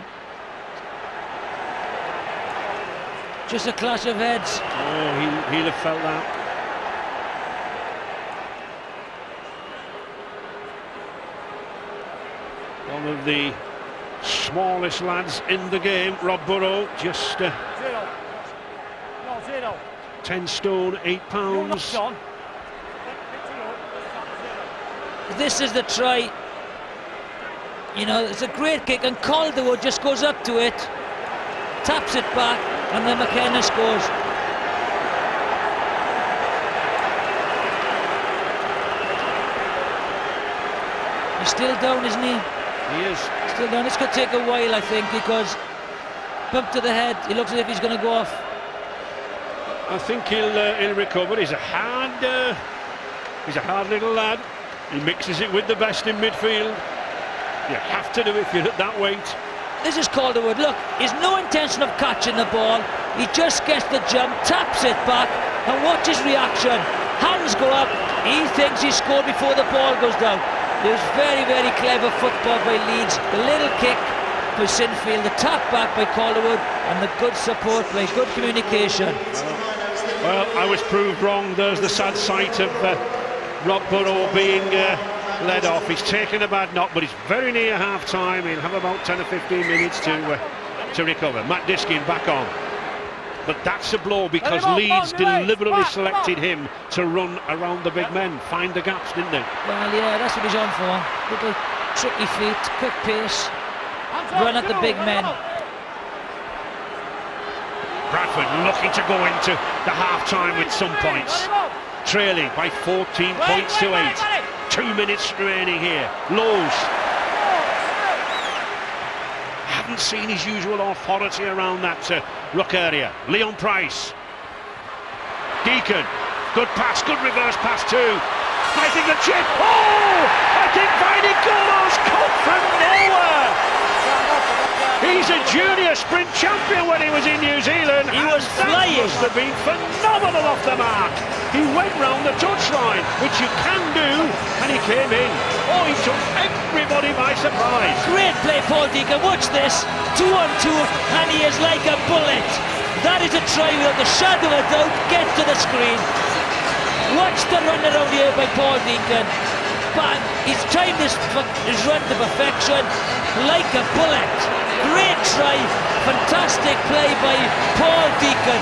Just a clash of heads. Oh, he'll have felt that. One of the smallest lads in the game, Rob Burrow, just 10 stone, 8 pounds. This is the try. You know, it's a great kick, and Calderwood just goes up to it, taps it back, and then McKenna scores. He's still down, isn't he? He is. Still down. This could take a while, I think, because bump to the head. He looks as if he's going to go off. I think he'll recover. He's a hard little lad. He mixes it with the best in midfield. You have to do it if you're at that weight. This is Calderwood. Look, he's no intention of catching the ball. He just gets the jump, taps it back, and watch his reaction. Hands go up. He thinks he scored before the ball goes down. It was very, very clever football by Leeds. The little kick by Sinfield, the tap back by Calderwood, and the good support by good communication. Well, I was proved wrong. There's the sad sight of Rob Burrow being led off. He's taken a bad knock, but he's very near half-time. He'll have about 10 or 15 minutes to recover. Matt Diskin back on. But that's a blow because Leeds deliberately selected him to run around the big men, find the gaps, didn't they? Well, yeah, that's what he's on for. Little tricky feet, quick pace, run at the big men. Bradford looking to go into the half-time with some points. Trailing by 14 points to 8. 2 minutes remaining here. Lowe's. Haven't seen his usual authority around that ruck area. Leon Price. Deacon. Good pass, good reverse pass too. I think the chip. Oh! I think Vainikolo's come from nowhere. He's a junior sprint champion when he was in New Zealand. He was flying. Must have been phenomenal off the mark. He went round the touchline, which you can do, and he came in. Oh, he took everybody by surprise. Great play, Paul Deacon. Watch this. 2-on-2, and he is like a bullet. That is a try without the shadow of a doubt. Get to the screen. Watch the run around here by Paul Deacon. Bang. He's timed his run to perfection, like a bullet. Great try. Fantastic play by Paul Deacon.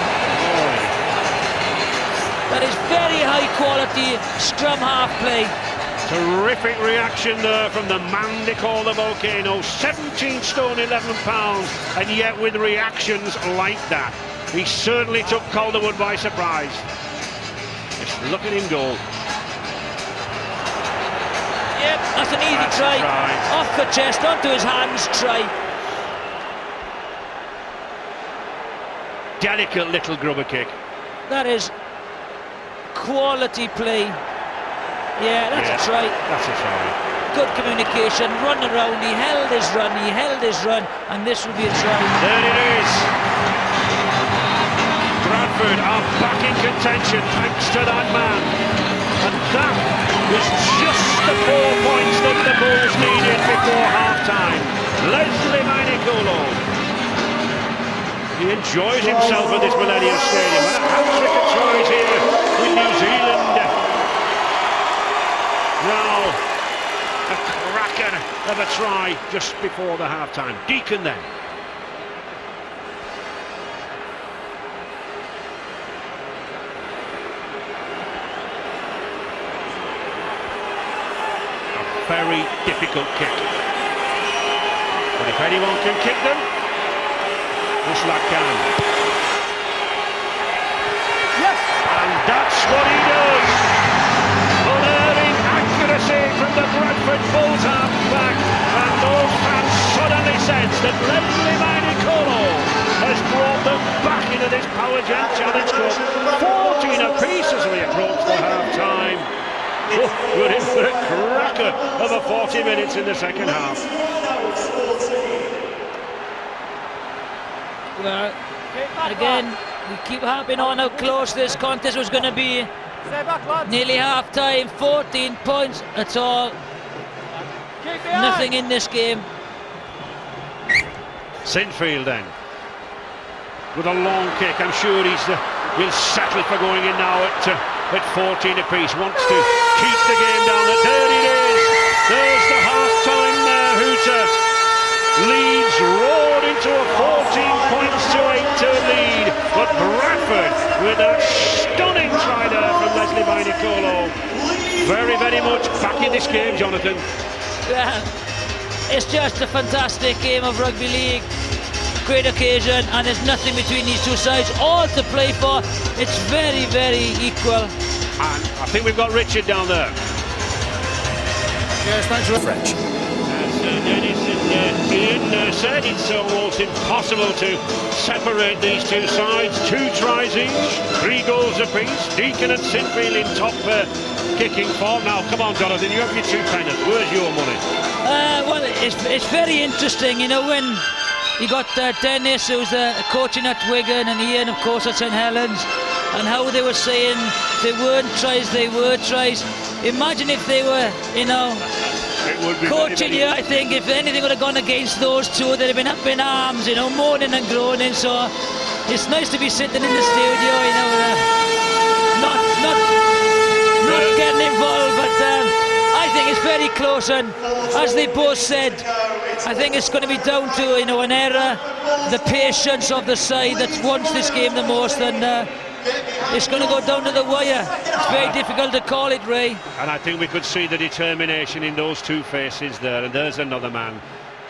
That is very high quality scrum half play. Terrific reaction there from the man they call the Volcano. 17 stone, 11 pounds, and yet with reactions like that. He certainly took Calderwood by surprise. It's looking in goal. Yep, that's an easy try. Off the chest, onto his hands, try. Delicate little grubber kick. That is quality play. Yeah, that's a try. That's a try. Good communication, run around, he held his run, and this will be a try. There it is. Bradford are back in contention thanks to that man. And that was just the 4 points that the Bulls needed before half-time. Leslie Mainicolo. He enjoys himself at this Millennium Stadium. And a hat-trick of tries here in New Zealand. Now, a cracker of a try just before the half-time. Deacon then. A very difficult kick. But if anyone can kick them, this lad can. Yes! And that's what he does. Unerring accuracy from the Bradford Bulls half-back. And those fans suddenly sense that Leslie Mainicolo has brought them back into this Powergen Challenge Cup. 14 apiece as we approach the half-time. Oh, we're in for a cracker of a 40 minutes in the second half. Well, again, we keep harping on how close this contest was going to be. Nearly half-time, 14 points, that's all. Nothing in this game. Sinfield then, with a long kick. I'm sure he'll settle for going in now at 14 apiece. Wants to keep the game down. There it is. There's the half-time hooter. Leeds roared into a 14-8 lead, but Bradford with a stunning try there from Leslie Mainicolo. Very, very much back in this game, Jonathan. Yeah, it's just a fantastic game of rugby league. Great occasion, and there's nothing between these two sides. All to play for. It's very, very equal. And I think we've got Richard down there. Yes, thanks for French. As Dennis and Ian said, it's almost impossible to separate these two sides. 2 tries each, 3 goals apiece. Deacon and Sinfield in top kicking form. Now, come on, Jonathan, you have your 2 pennants. Where's your money? Well, it's very interesting, you know, when you got Dennis, who's coaching at Wigan, and Ian, of course, at St Helens, and how they were saying they weren't tries, they were tries. Imagine if they were, you know, coaching you. I think if anything would have gone against those two, they'd have been up in arms, you know, moaning and groaning. So it's nice to be sitting in the studio, you know, not getting involved, but I think it's very close, and as they both said, I think it's going to be down to, you know, an error, the patience of the side that wants this game the most, and it's going to go down to the wire. It's very difficult to call it, Ray. And I think we could see the determination in those 2 faces there. And there's another man,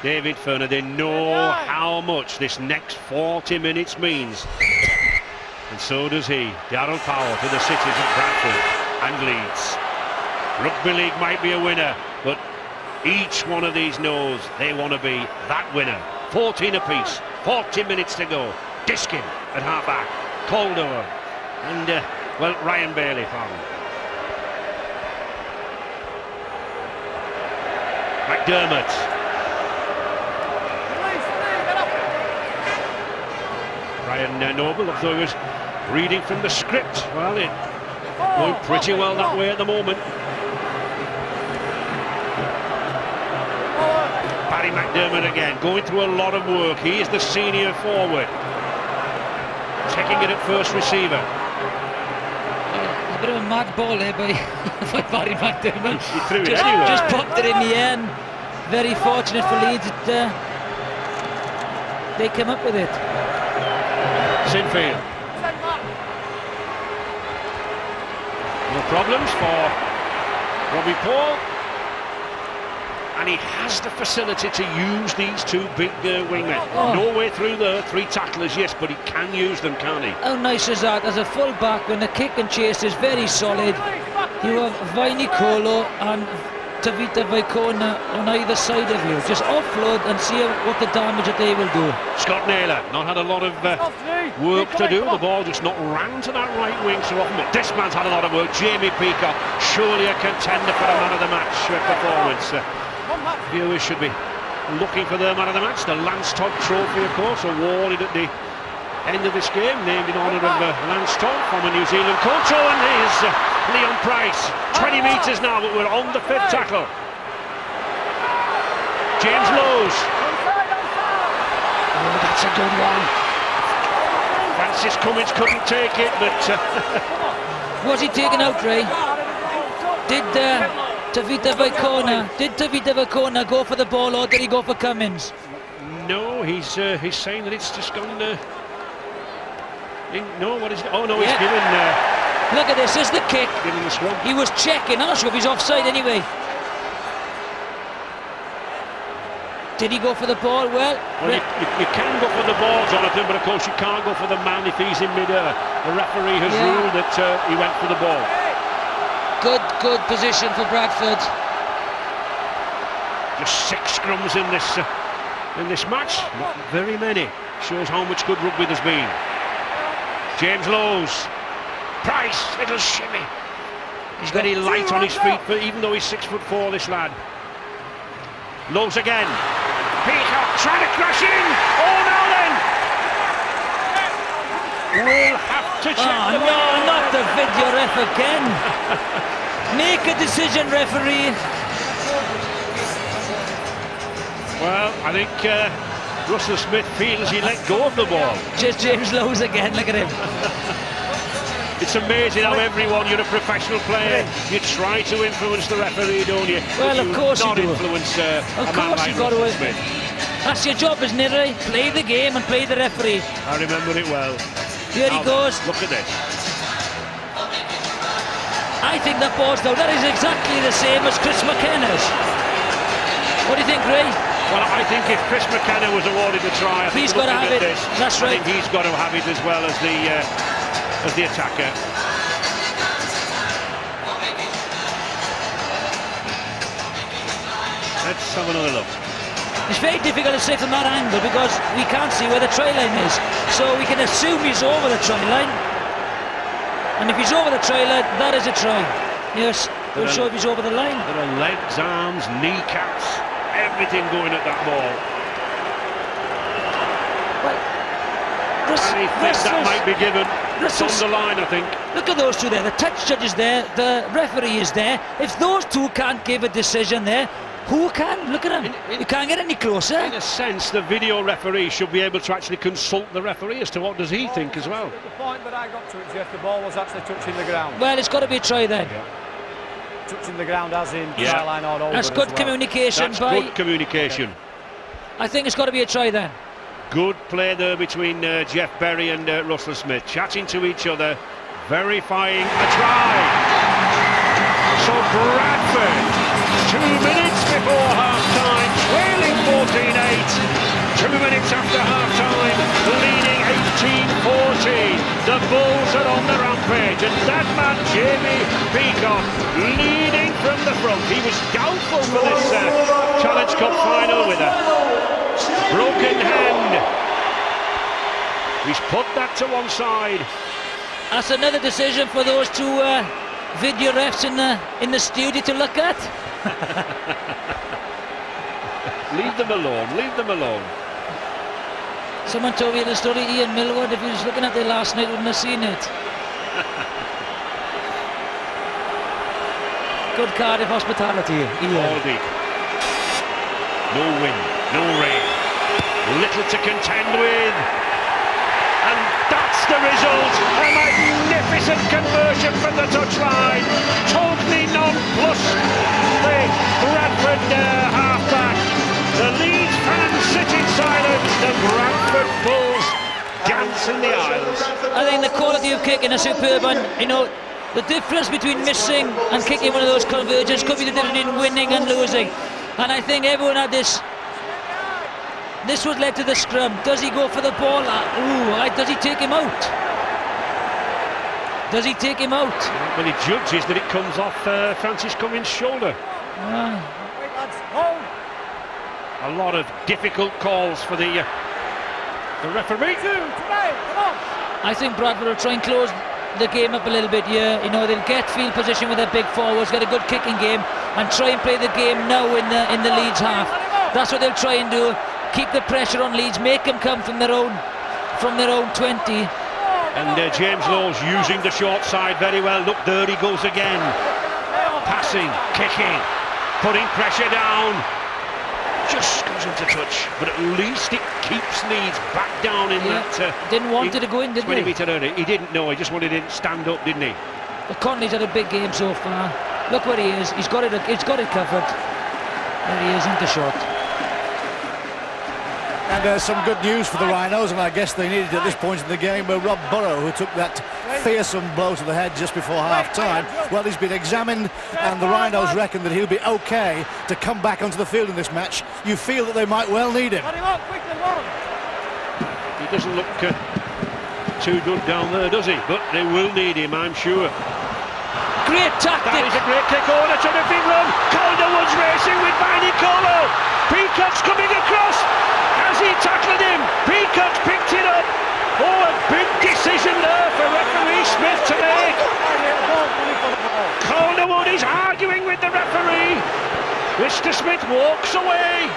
David Ferner. They know how much this next 40 minutes means. And so does he. Darryl Powell to the cities of Bradford and Leeds. Rugby League might be a winner, but each one of these knows they want to be that winner. 14 apiece, 40 minutes to go. Diskin at half-back, Calder, and, well, Ryan Bailey found. McDermott. Ryan Noble, although he was reading from the script. Well, it's going pretty well that way at the moment. Barry McDermott again, going through a lot of work. He is the senior forward. Taking it at first receiver. A bit of a mad ball there by Barry McDermott. He threw it anyway. Just popped it in the end. Very fortunate for Leeds. They came up with it. Sinfield. No problems for Robbie Paul. and he has the facility to use these two big wingmen. No way through the 3 tacklers, yes, but he can use them, can't he? How nice is that? As a full back, when the kick and chase is very solid, you have Viney Colo and Tavita Vaikona on either side of you. Just offload and see what the damage that they will do. Scott Naylor not had a lot of work to do. The ball just not ran to that right wing so often. But this man's had a lot of work. Jamie Peacock, surely a contender for a man of the match performance. Viewers should be looking for their man of the match. The Lance Todd Trophy, of course, awarded at the end of this game, named in honour of Lance Todd, former New Zealand coach. And here's Leon Price. 20 metres now, but we're on the 5th tackle. James Lowes. Oh, that's a good one. Francis Cummins couldn't take it, but... Was he taken out, Ray? Did Tavita Vaikona go for the ball, or did he go for Cummins? No, he's saying that it's just gone... no, what is it? Oh, no, he's given... Look at this, this is the kick. Giving the scrum. He was checking, I'm not sure if he's offside anyway. Did he go for the ball? Well, you can go for the ball, Jonathan, but of course you can't go for the man if he's in mid-air. The referee has ruled that he went for the ball. Good position for Bradford. Just 6 scrums in this match. Not very many. Shows how much good rugby there's been. James Lowes. Price, little shimmy. He's very light on his feet, but even though he's 6'4", this lad. Lowes again. Peacock trying to crash in. Oh, now then. We'll have to check the no, not the video ref again. Make a decision, referee. Well, I think Russell Smith feels he let go of the ball. Just James Lowes again, look at him. It's amazing how everyone, you're a professional player, you try to influence the referee, don't you? Well, of course you do. Not influence a man like got Russell to. Smith. That's your job, isn't it, Ray? Play the game and play the referee. I remember it well. Here he goes. Look at this. I think that ball's down. That is exactly the same as Chris McKenna's. What do you think, Ray? Well, I think if Chris McKenna was awarded the try, I think he's got to have it. That's right. I think he's got to have it as well as the attacker. Let's have another look. It's very difficult to say from that angle because we can't see where the try line is. So we can assume he's over the try line. And if he's over the try line, that is a try. Yes, we'll show if he's over the line. There are legs, arms, kneecaps, everything going at that ball. Well, that might be given. It's on the line, I think. Look at those two there. The touch judge is there. The referee is there. If those two can't give a decision there, who can? Look at him. You can't get any closer. In a sense, the video referee should be able to actually consult the referee as to what does he think as well. The point that I got to it, Jeff, the ball was actually touching the ground. Well, it's got to be a try then. Yeah. Touching the ground as in try line all over. That's good communication. That's good communication. I think it's got to be a try then. Good play there between Jeff Berry and Russell Smith, chatting to each other, verifying a try. So Bradford, 2 minutes before half-time, trailing 14-8. 2 minutes after half-time, leading 18-14. The Bulls are on the rampage, and that man, Jamie Peacock, leading from the front. He was doubtful for this Challenge Cup final with a broken hand. He's put that to one side. That's another decision for those two video refs in the studio to look at. Leave them alone, leave them alone. Someone told me the story, Ian Millward, if he was looking at it last night, wouldn't have seen it. Good Cardiff hospitality, Ian. All deep. No wind, no rain. Little to contend with. And that's the result. A magnificent conversion from the touchline. Totally nonplussed. The Bradford halfback. The Leeds fans sit in silence. The Bradford Bulls dance in the aisles. I think the quality of kicking is superb, and you know the difference between missing and kicking one of those conversions could be the difference between winning and losing. And I think everyone had this. This was led to the scrum. Does he go for the ball? Does he take him out? Does he take him out? Well, he judges that it comes off Francis Cummins' shoulder. A lot of difficult calls for the referee. I think Bradford will try and close the game up a little bit here. You know, they'll get field position with their big forwards, get a good kicking game, and try and play the game now in the Leeds half. That's what they'll try and do. Keep the pressure on Leeds, make them come from their own 20. And James Lowell's using the short side very well. Look, there he goes again. Passing, kicking, putting pressure down. Just goes into touch, but at least it keeps Leeds back down in that. Didn't want it to go in, did he? 20 metre area. He didn't know. He just wanted it to stand up, didn't he? But Conley's had a big game so far. Look where he is. He's got it covered. There he is into shot. And some good news for the Rhinos, and I guess they needed at this point in the game, where Rob Burrow, who took that fearsome blow to the head just before half-time, well, he's been examined, and the Rhinos reckon that he'll be okay to come back onto the field in this match. You feel that they might well need him. He doesn't look too good down there, does he? But they will need him, I'm sure. Great tactic. That is a great kick on a terrific run. Calderwood's racing with Viney Colo. Peacock's coming across. Has he tackled him? Peacock's picked it up. Oh, a big decision there for referee Smith to make. Calderwood is arguing with the referee. Mr. Smith walks away.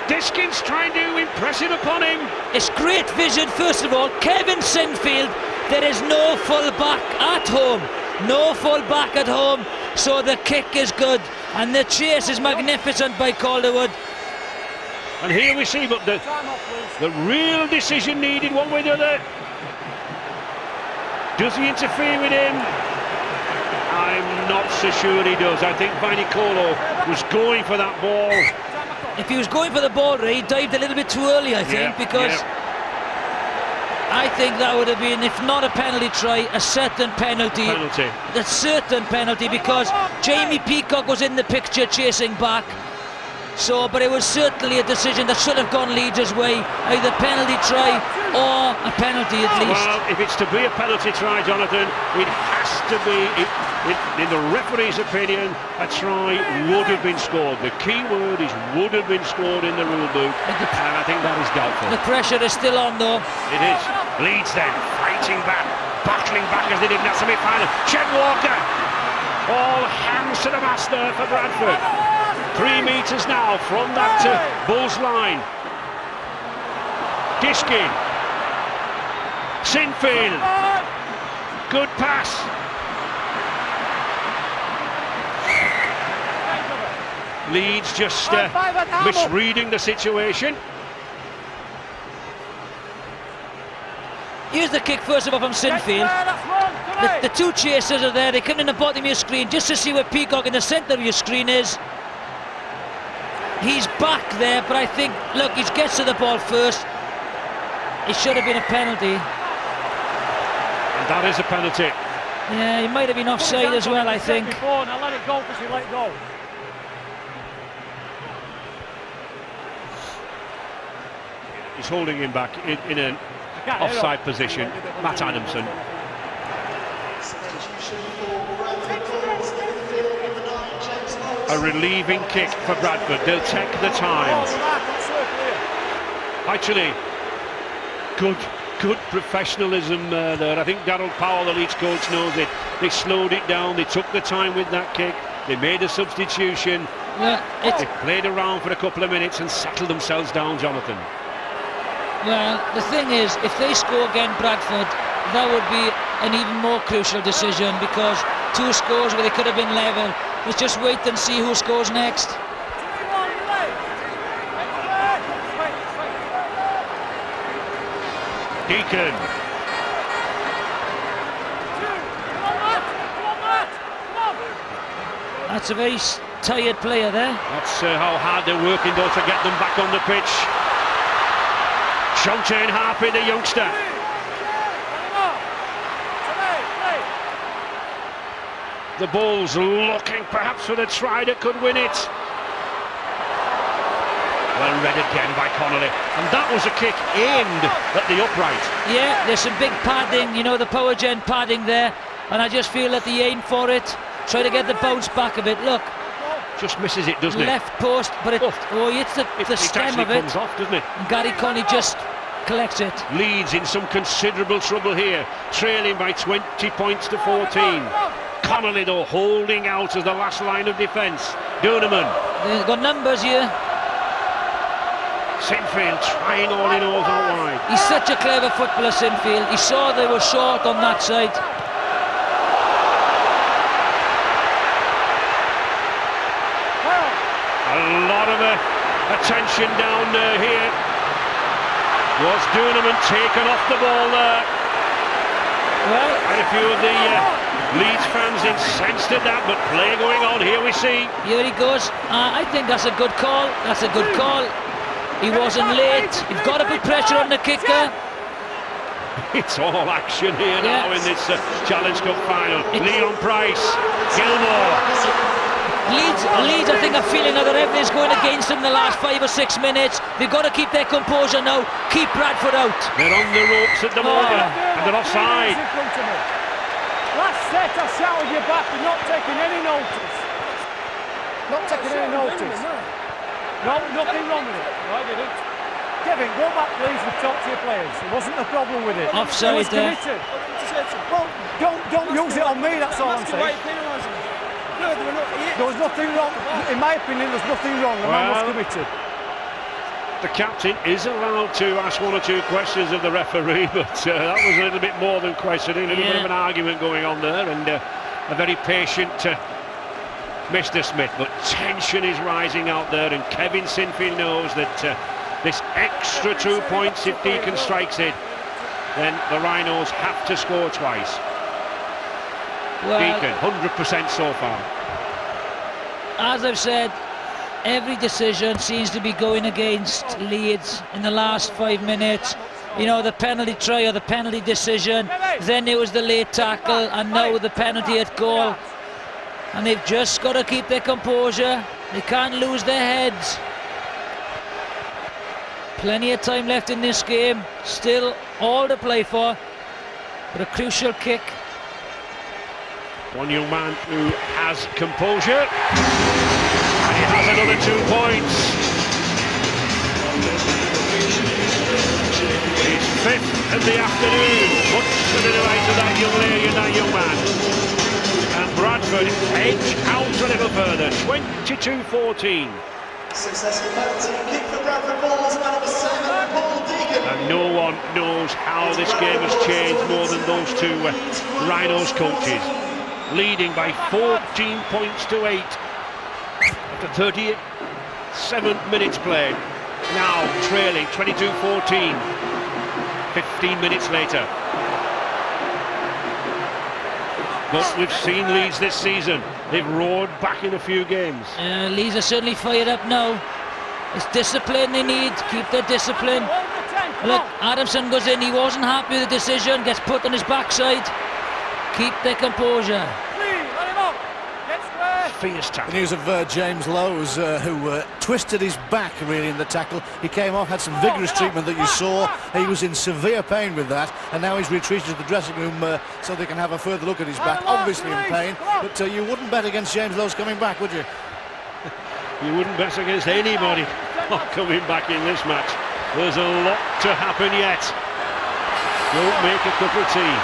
Diskin's trying to impress it upon him. It's great vision, first of all. Kevin Sinfield, there is no full back at home. No full back at home, so the kick is good. And the chase is magnificent by Calderwood. And here we see, but the real decision needed one way or the other. Does he interfere with him? I'm not so sure he does. I think Viney Colo was going for that ball. If he was going for the ball, Ray, he dived a little bit too early, I think, because I think that would have been, if not a penalty try, a certain penalty. A certain penalty, because Jamie Peacock was in the picture chasing back. So, but it was certainly a decision that should have gone Leeds' way, either penalty try or a penalty at least. Well, if it's to be a penalty try, Jonathan, it has to be, in the referee's opinion, a try would have been scored. The key word is would have been scored in the rule book, and I think that is doubtful. The pressure is still on though. It is. Leeds then, fighting back, battling back as they did in that semi-final. Chet Walker, all hands to the mast there for Bradford. 3 metres now from that Bulls line. Diskin. Sinfield. Good pass. Leeds just misreading the situation. Here's the kick first of all from Sinfield. The two chasers are there. They come in the bottom of your screen just to see where Peacock in the centre of your screen is. He's back there, but I think, look, he gets to the ball first. It should have been a penalty. And that is a penalty. Yeah, he might have been offside as well, I think. Now let it go because he let it go. He's holding him back in an offside position. Matt Adamson. A relieving kick for Bradford. They'll take the time. Actually, good professionalism there. I think Darryl Powell, the Leeds coach, knows it. They slowed it down. They took the time with that kick. They made a substitution. They played around for a couple of minutes and settled themselves down, Jonathan. Well, the thing is, if they score again, Bradford, that would be an even more crucial decision, because 2 scores where they could have been level. Let's just wait and see who scores next. Deacon. That's a very tired player there. That's how hard they're working though to get them back on the pitch. Shontaine Harpy, the youngster. The Bulls looking perhaps for the try that could win it. Well read again by Connolly, and that was a kick aimed at the upright. Yeah, there's some big padding, you know, the Powergen padding there, and I just feel that he aimed for it, try to get the bounce back of it. Look, just misses it, doesn't it? Left post, but it hits the stem of it. Comes off, doesn't it? And Gary Connolly just collects it. Leeds in some considerable trouble here, trailing by 20 points to 14. Connolly though holding out as the last line of defence. Duneman. They've got numbers here. Sinfield trying all he knows out wide. He's such a clever footballer, Sinfield. He saw they were short on that side. A lot of attention down here. Was Duneman taken off the ball there? Well, and a few of the Leeds fans incensed at that, but play going on. Here we see. Here he goes. I think that's a good call. That's a good call. He wasn't late. You've got to put pressure on the kicker. It's all action here now in this Challenge Cup final. Leon Price, Gilmore. Leeds, I think, are feeling that everything's going against them in the last 5 or 6 minutes. They've got to keep their composure now. Keep Bradford out. They're on the ropes at the moment, and they're offside. Last set, I shouted you back. You're not taking any notice. Not taking any notice. No, nothing wrong with it. No, I didn't. Kevin, go back, please, and talk to your players. There wasn't a problem with it. Offside there. Well, don't use it on me, that's all I'm saying. There was nothing wrong. In my opinion, there's nothing wrong. The man was committed. The captain is allowed to ask 1 or 2 questions of the referee, but that was a little bit more than questioning, a little bit of an argument going on there, and a very patient Mr. Smith, but tension is rising out there, and Kevin Sinfield knows that this extra 2 points, if Deacon strikes it, then the Rhinos have to score twice. Well, Deacon, 100% so far. As I've said, every decision seems to be going against Leeds in the last 5 minutes. You know, the penalty try or the penalty decision, then it was the late tackle, and now the penalty at goal. And they've just got to keep their composure. They can't lose their heads. Plenty of time left in this game. Still all to play for. But a crucial kick. One young man who has composure. And he has another 2 points. He's 5th in the afternoon. Much to the delight of that young lady and that young man. And Bradford edge out a little further, 22-14. Successful penalty kick for Bradford Balls, man number 7, Paul Deacon. And no one knows how this game has changed more than those 2 Rhinos coaches. Leading by 14 points to 8 after 37 minutes played. Now trailing 22-14, 15 minutes later. But we've seen Leeds this season. They've roared back in a few games. Leeds are certainly fired up now. It's discipline they need. Keep their discipline. Look, Adamson goes in. He wasn't happy with the decision. Gets put on his backside. Keep their composure. Fierce tackle. The news of James Lowes, who twisted his back really in the tackle. He came off, had some vigorous treatment that you saw. He was in severe pain with that, and now he's retreated to the dressing room so they can have a further look at his back. Obviously in pain, but you wouldn't bet against James Lowes coming back, would you? You wouldn't bet against anybody coming back in this match. There's a lot to happen yet. Don't make a cup of tea.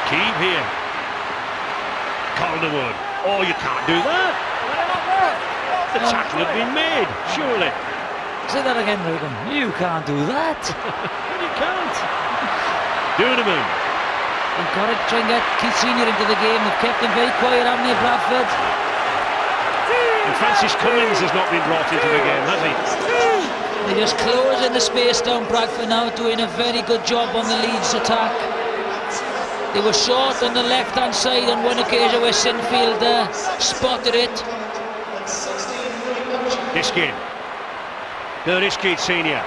Keep here. Calderwood. Oh, you can't do that. The tackle had been made, surely. Say that again, Regan. You can't do that. You can't. Duneman. They've got to try and get Keith Senior into the game. They've kept him very quiet, haven't they, Bradford? And Francis Cummins has not been brought into the game, has he? They're just closing the space down, Bradford now, doing a very good job on the Leeds attack. They were short on the left-hand side on one occasion where Sinfield spotted it. Diskin. There is Keith Senior.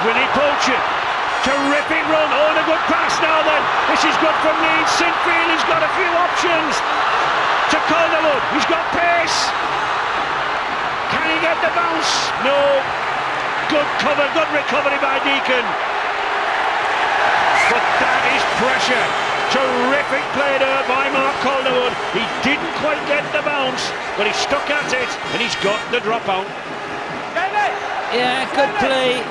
Willie Poacher. Terrific run. Oh, and a good pass now then. This is good from Leeds. Sinfield has got a few options to Calderwood, he's got pace. Can he get the bounce? No. Good cover, good recovery by Deacon. But that is pressure. Terrific play there by Mark Calderwood. He didn't quite get the bounce, but he stuck at it, and he's got the dropout. Yeah, good play.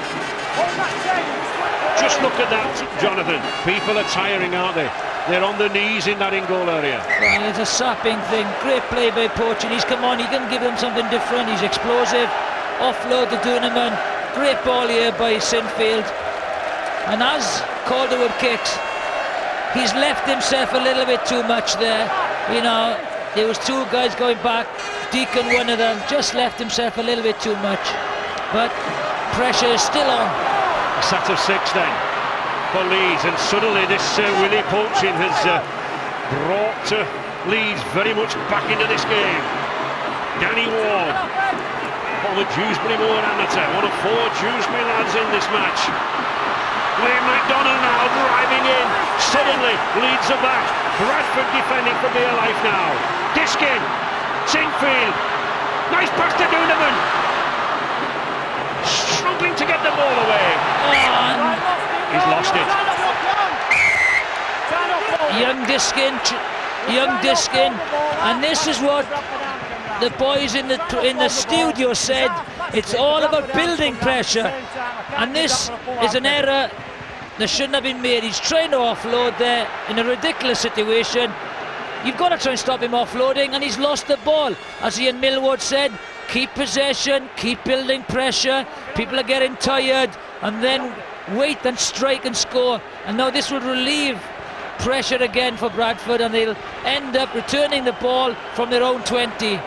Just look at that, Jonathan. People are tiring, aren't they? They're on their knees in that in-goal area. Well, it's a sapping thing. Great play by Poaching. He's come on, he can give them something different. He's explosive. Offload to Duneman. Great ball here by Sinfield. And as Calderwood kicks, he's left himself a little bit too much there. You know, there was two guys going back. Deacon, one of them, just left himself a little bit too much. But pressure is still on. A set of 6 then for Leeds, and suddenly this Willie Poaching has brought Leeds very much back into this game. Danny Ward, former Dewsbury Moor amateur, one of 4 Dewsbury lads in this match. Wayne McDonald now driving in. Suddenly Leeds are back. Bradford defending for dear life now. Diskin, Sinfield, nice pass to Duneman. Struggling to get the ball away. He's lost it. Young Diskin, and this is what the boys in the studio said. It's all about building pressure, and this is an error that shouldn't have been made. He's trying to offload there in a ridiculous situation. You've got to try and stop him offloading, and he's lost the ball. As Ian Millward said, keep possession, keep building pressure. People are getting tired, and then wait and strike and score. And now this would relieve pressure again for Bradford, and they'll end up returning the ball from their own 20.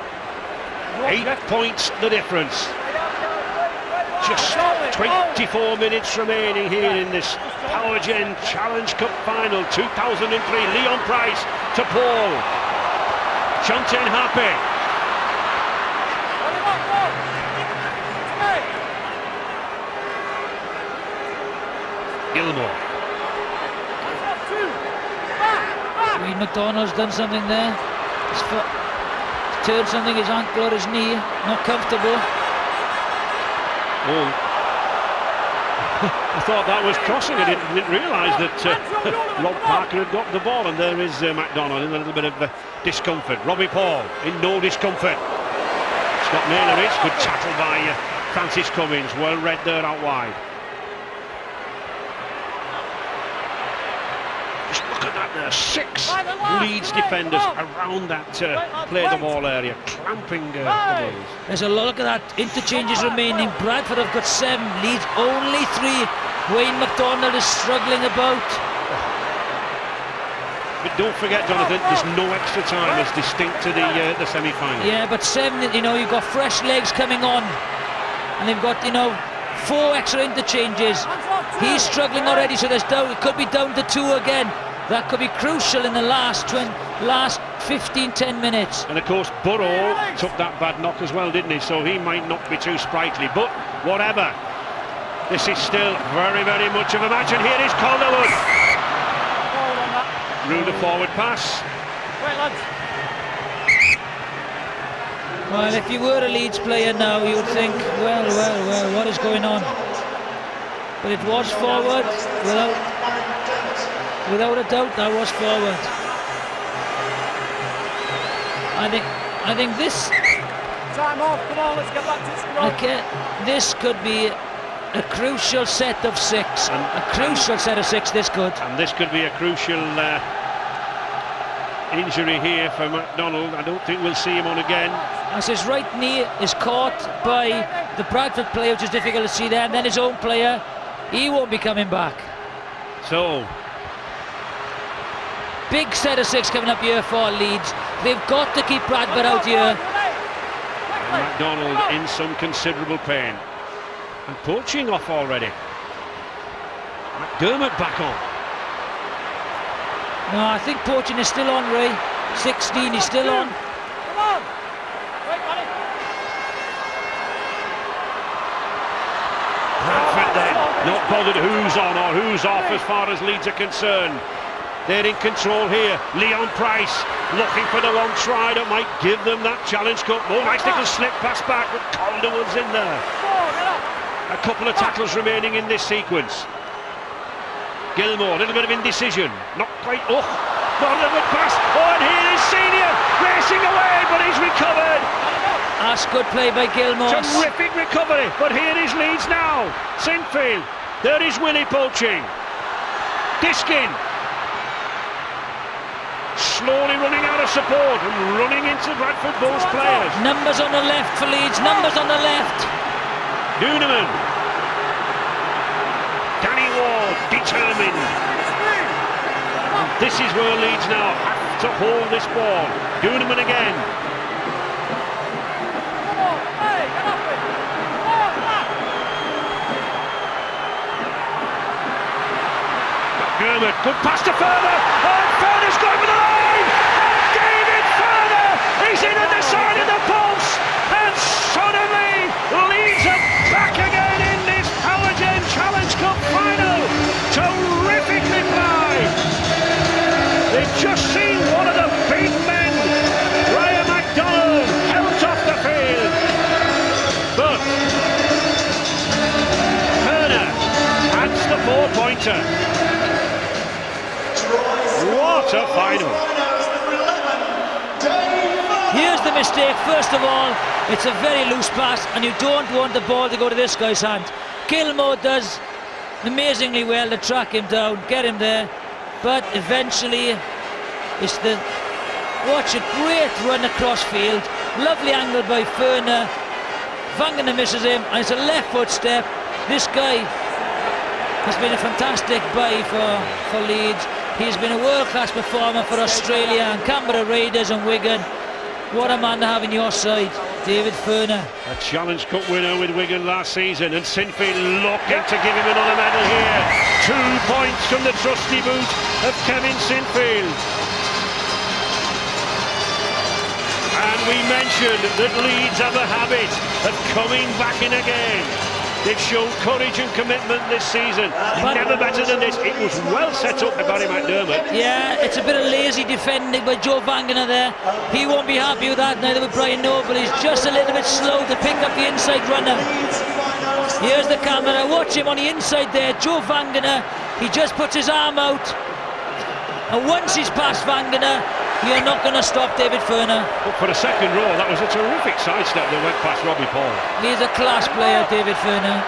8 points the difference. Just 24 minutes remaining here in this Powergen Challenge Cup final 2003. Leon Price to Paul. Chanten Happy. Gilmore. Reid McDonald's done something there. He's turned something, his ankle or his knee. Not comfortable. Oh. I thought that was crossing. I didn't realise that Rob Parker had got the ball, and there is McDonald in a little bit of discomfort. Robbie Paul in no discomfort. Scott Naylor is good tackle by Francis Cummins. Well read there out wide. Just look at that there. 6 Leeds defenders around that play the ball area, clamping the balls. There's a lot of that. Interchanges remaining. Bradford have got 7. Leeds only 3. Wayne McDonald is struggling about. But don't forget, Jonathan, there's no extra time. It's distinct to the semi-final. Yeah, but 7. You know, you've got fresh legs coming on, and they've got 4 extra interchanges. He's struggling already, so there's down. It could be down to 2 again. That could be crucial in the last 15-10 minutes. And of course Burrow took that bad knock as well, didn't he? So he might not be too sprightly, but whatever, this is still very, very much of a match. And here is Calderwood. Through the forward pass. Well, if you were a Leeds player now, you would think, well, what is going on? But it was forward, without a doubt, that was forward. I think this. Time off. Come on, let's get back to scrum. Okay, this could be a crucial set of 6. A crucial set of 6. This could. And this could be a crucial injury here for McDonald. I don't think we'll see him on again. As his right knee is caught by the Bradford player, which is difficult to see there, and then his own player, he won't be coming back. So. Big set of 6 coming up here for Leeds. They've got to keep Bradford out here. And McDonald in some considerable pain. And Poaching off already. McDermott back on. No, I think Poaching is still on, Ray. 16, he's still on. Come on. Wait, buddy. Bradford then, not bothered who's on or who's off as far as Leeds are concerned. They're in control here. Leon Price looking for the one try that might give them that Challenge Cup. Oh, nice little slip pass back, but Calderwood's in there. A couple of tackles remaining in this sequence. Gilmore, a little bit of indecision. Not quite. Oh, not a good pass. Oh, and here is Senior racing away, but he's recovered. That's good play by Gilmore. Terrific recovery, but here is Leeds now. Sinfield, there is Willie poaching. Diskin. Slowly running out of support and running into Bradford Bulls players. Numbers on the left for Leeds, numbers on the left. Duneman. Danny Ward, determined. And this is where Leeds now have to hold this ball. Duneman again. McDermott, good pass to Further. And Further's going for the line. David Further, he's in at the side of the post. And suddenly Leeds are back again in this Powergen Challenge Cup final. Terrifically played. They've just seen one of the big men, Ryan McDonald, helped off the field. But Turner adds the 4-pointer. What a final! Here's the mistake. First of all, it's a very loose pass and you don't want the ball to go to this guy's hand. Gilmore does amazingly well to track him down, get him there, but eventually it's the great run across field, lovely angle by Furner. Vangana misses him and it's a left foot step. This guy has been a fantastic buy for Leeds. He's been a world-class performer for Australia and Canberra Raiders and Wigan. What a man to have in your side, David Furner. A Challenge Cup winner with Wigan last season, and Sinfield looking to give him another medal here. 2 points from the trusty boot of Kevin Sinfield. And we mentioned that Leeds have a habit of coming back in again. They've shown courage and commitment this season. Never better than this. It was well set up by Barry McDermott. Yeah, it's a bit of lazy defending by Joe Vangana there. He won't be happy with that, neither with Brian Noble. He's just a little bit slow to pick up the inside runner. Here's the camera. Watch him on the inside there. Joe Vangana, he just puts his arm out. And once he's past Vangana, you're not going to stop David Furner. But for a second row, that was a terrific sidestep that went past Robbie Paul. He's a class player, David Furner.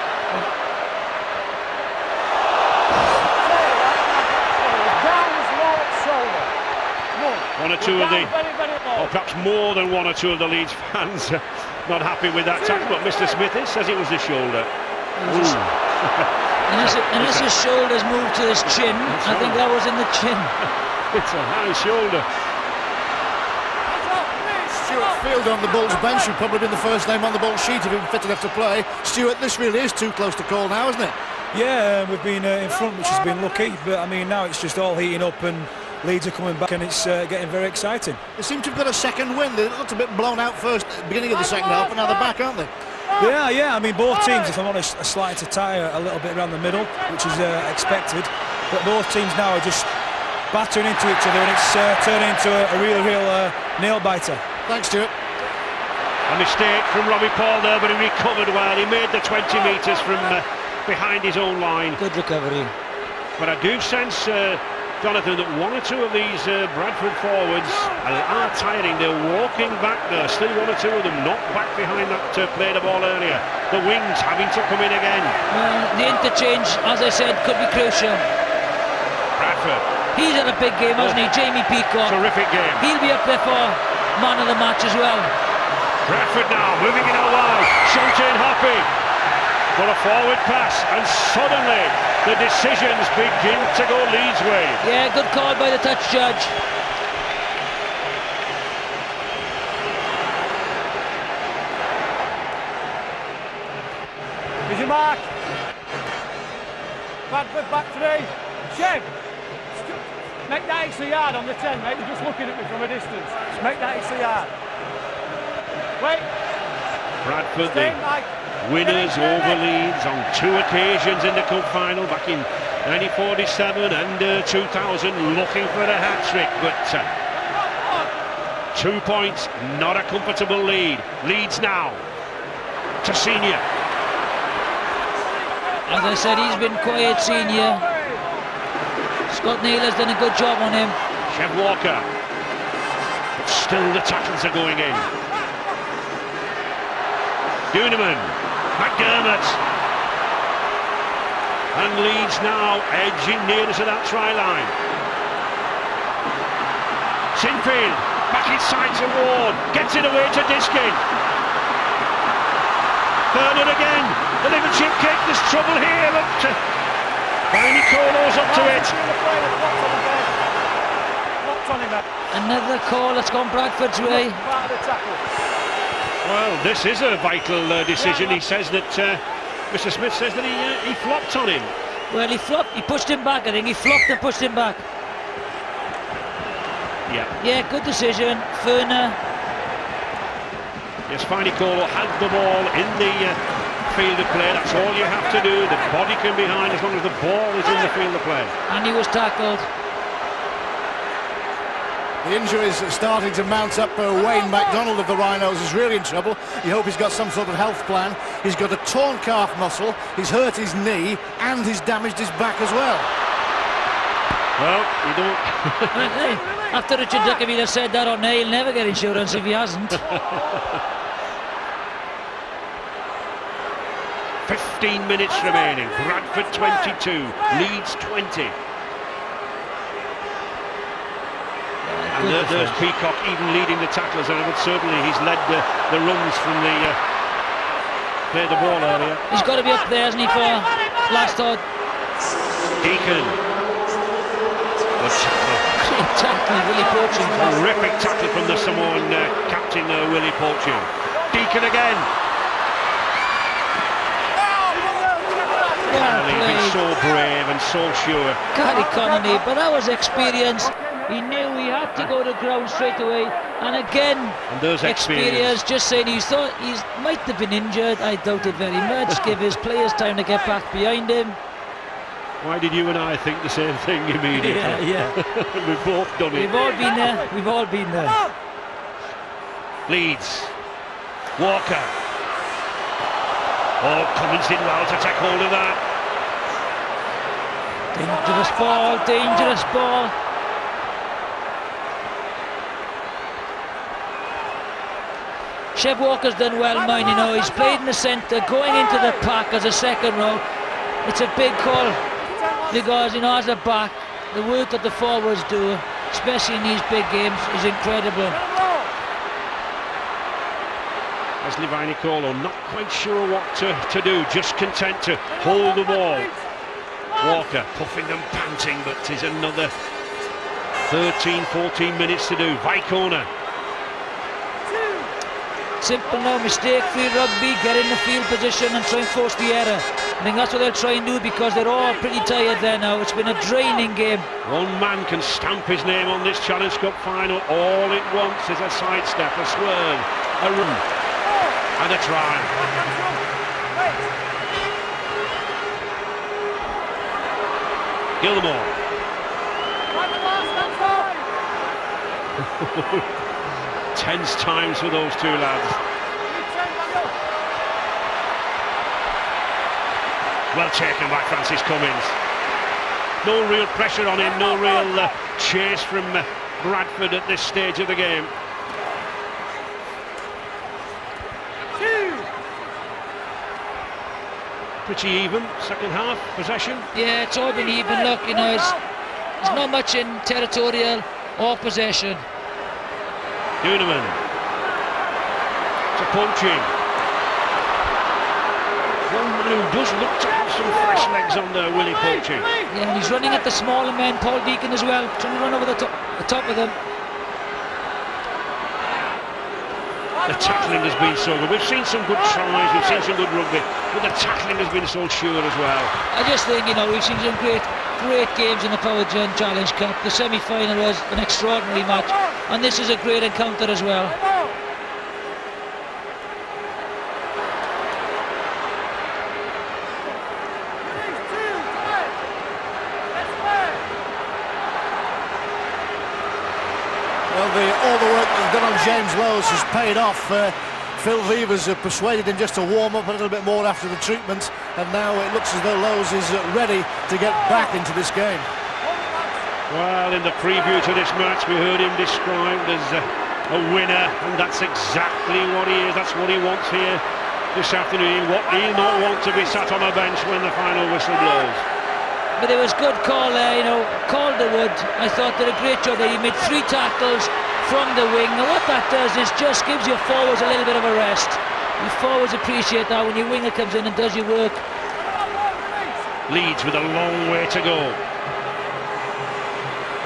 One or two of the, or perhaps more than one or two of the Leeds fans not happy with that tackle, but Mr. Smithis says it was the shoulder. Unless his shoulders moved to his chin, I think that was in the chin. It's a high shoulder. Stuart Field on the Bulls bench would probably been the first name on the Bulls sheet if he was fit enough to play. Stuart, this really is too close to call now, isn't it? Yeah, we've been in front, which has been lucky, but I mean now it's just all heating up and Leeds are coming back and it's getting very exciting. They seem to have got a second win. They looked a bit blown out first at the beginning of the second half, and now they're back, aren't they? Yeah, I mean both teams, if I'm honest, are starting to tire a little bit around the middle, which is expected, but both teams now are just battering into each other and it's turning into a real nail-biter. Thanks, Stuart. A mistake from Robbie Paul there, but he recovered well. He made the 20 metres from behind his own line. Good recovery. But I do sense, Jonathan, that one or two of these Bradford forwards are tiring. They're walking back there. Still one or two of them not back behind that play the ball earlier. The wings having to come in again. Well, the interchange, as I said, could be crucial. Bradford. He's had a big game, hasn't he? Jamie Peacock. Terrific game. He'll be up there for man of the match as well. Bradford now moving in out wide. Shunting Hoppy for a forward pass, and suddenly the decisions begin to go Leeds' way. Yeah, good call by the touch judge. Is your mark? Bradford back 3. Chev, make that extra yard on the 10, mate. You're just looking at me from a distance. Make that extra yard. Wait. Bradford, the winners over Leeds on 2 occasions in the cup final, back in 1947 and 2000 looking for a hat-trick, but 2 points, not a comfortable lead. Leeds now to Senior. As I said, he's been quiet, Senior. Scott Neal has done a good job on him. Chev Walker, but still the tackles are going in. Duneman, McDermott, and Leeds now edging nearer to that try line. Sinfield, back inside to Ward, gets it away to Diskin. Bernard again, the little chip kick, there's trouble here, but Viney Colo's up to it. Another call that's gone Bradford's way. Well, this is a vital decision. He says that, Mr. Smith says that he flopped on him. Well, he flopped, he pushed him back, I think. He flopped and pushed him back. Yeah. Yeah, good decision. Furner. Yes, Viney Colo had the ball in the field of play. That's all you have to do. The body can be behind as long as the ball is in the field of play. And he was tackled. The injuries are starting to mount up. Wayne MacDonald of the Rhinos is really in trouble. You hope he's got some sort of health plan. He's got a torn calf muscle, he's hurt his knee, and he's damaged his back as well. Well, you don't... After Richard Duckerby has said that on air, he'll never get insurance if he hasn't. 15 minutes remaining. Bradford 22, Leeds 20. And there's Peacock even leading the tacklers, and certainly he's led the runs from the play the ball earlier. He's got to be up there, hasn't he, for last odd? Deacon. Tackling Willie Poaching. Terrific tackle from the Samoan captain Willie Poaching. Deacon again. He's been so brave and so sure. Gary Connolly, but that was experience. He knew he had to go to ground straight away, and again, and there's experience. Just saying, he thought he might have been injured. I doubt it very much. Give his players time to get back behind him. Why did you and I think the same thing immediately? Yeah. We've both done it. We've all been there. We've all been there. Leeds. Walker. Oh, Cummins did well to take hold of that. Dangerous ball, dangerous ball. Chev Walker's done well, mind, you know. He's played in the centre, going into the pack as a second row. It's a big call because, you know, as a back, the work that the forwards do, especially in these big games, is incredible. As Viney Colo not quite sure what to do, just content to hold the ball. Walker puffing and panting, but there's another 13-14 minutes to do. Vicona. Simple, no mistake, field rugby, get in the field position and try and force the error. I think that's what they'll try and do because they're all pretty tired there now. It's been a draining game. One man can stamp his name on this Challenge Cup final. All it wants is a sidestep, a swerve, a run, and a try. Gilmore. Tense times for those two lads. Well taken by Francis Cummins. No real pressure on him, no real chase from Bradford at this stage of the game. Pretty even, second half, possession. Yeah, it's all been even. Look, you know, there's not much in territorial or possession. Duneman to Poaching. One man who does look to have some fresh legs on there, Willie Poaching. Yeah, and he's running at the smaller men, Paul Deacon as well, trying to run over the top of them. The tackling has been so good. We've seen some good tries, we've seen some good rugby, but the tackling has been so sure as well. I just think, you know, we've seen some great games in the Powergen Challenge Cup. The semi-final was an extraordinary match, and this is a great encounter as well. Well, all the work that's done on James Lowes has paid off. Phil Vevers persuaded him just to warm up a little bit more after the treatment, and now it looks as though Lowes is ready to get back into this game. Well, in the preview to this match, we heard him described as a winner, and that's exactly what he is. That's what he wants here this afternoon. He'll not want to be sat on a bench when the final whistle blows. But it was good call there, you know. Calderwood, I thought, did a great job there. He made 3 tackles from the wing. Now what that does is just gives your forwards a little bit of a rest. Your forwards appreciate that when your winger comes in and does your work. Leeds with a long way to go.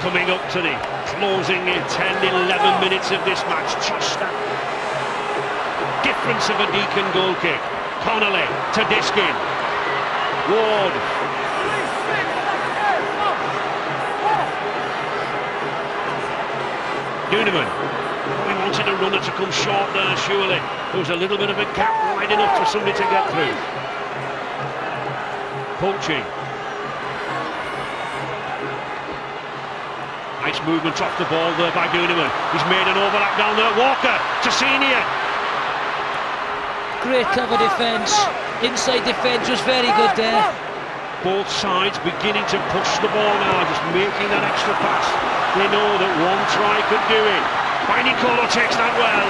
Coming up to the closing 10-11 minutes of this match. Just that difference of a Deacon goal kick. Connolly to Diskin. Ward. Duneman. We wanted a runner to come short there, surely. There was a little bit of a gap wide enough for somebody to get through. Poaching. Nice movement off the ball there by Duneman. He's made an overlap down there. Walker to Senior. Great cover defence. Inside defence was very good there. Both sides beginning to push the ball now, just making that extra pass. They know that one try could do it. Vainikolo takes that well.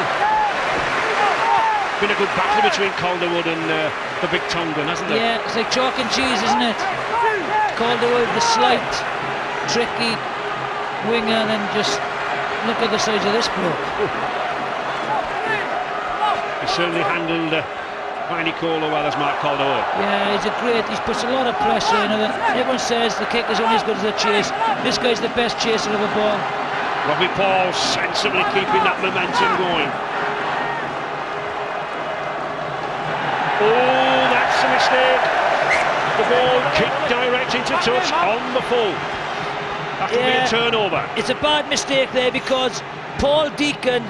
Been a good battle between Calderwood and the big Tongan, hasn't it? Yeah, it's like chalk and cheese, isn't it? Calderwood, the slight, tricky winger, and then just look at the size of this bloke. He certainly handled Vainikolo well as Mark Calderwood. Yeah, he's puts a lot of pressure. You know, everyone says the kick is only as good as the chase. This guy's the best chaser of a ball. Robbie Paul sensibly keeping that momentum going. Oh, that's a mistake. The ball kicked direct into touch on the full. That'll be a turnover. It's a bad mistake there because Paul Deacon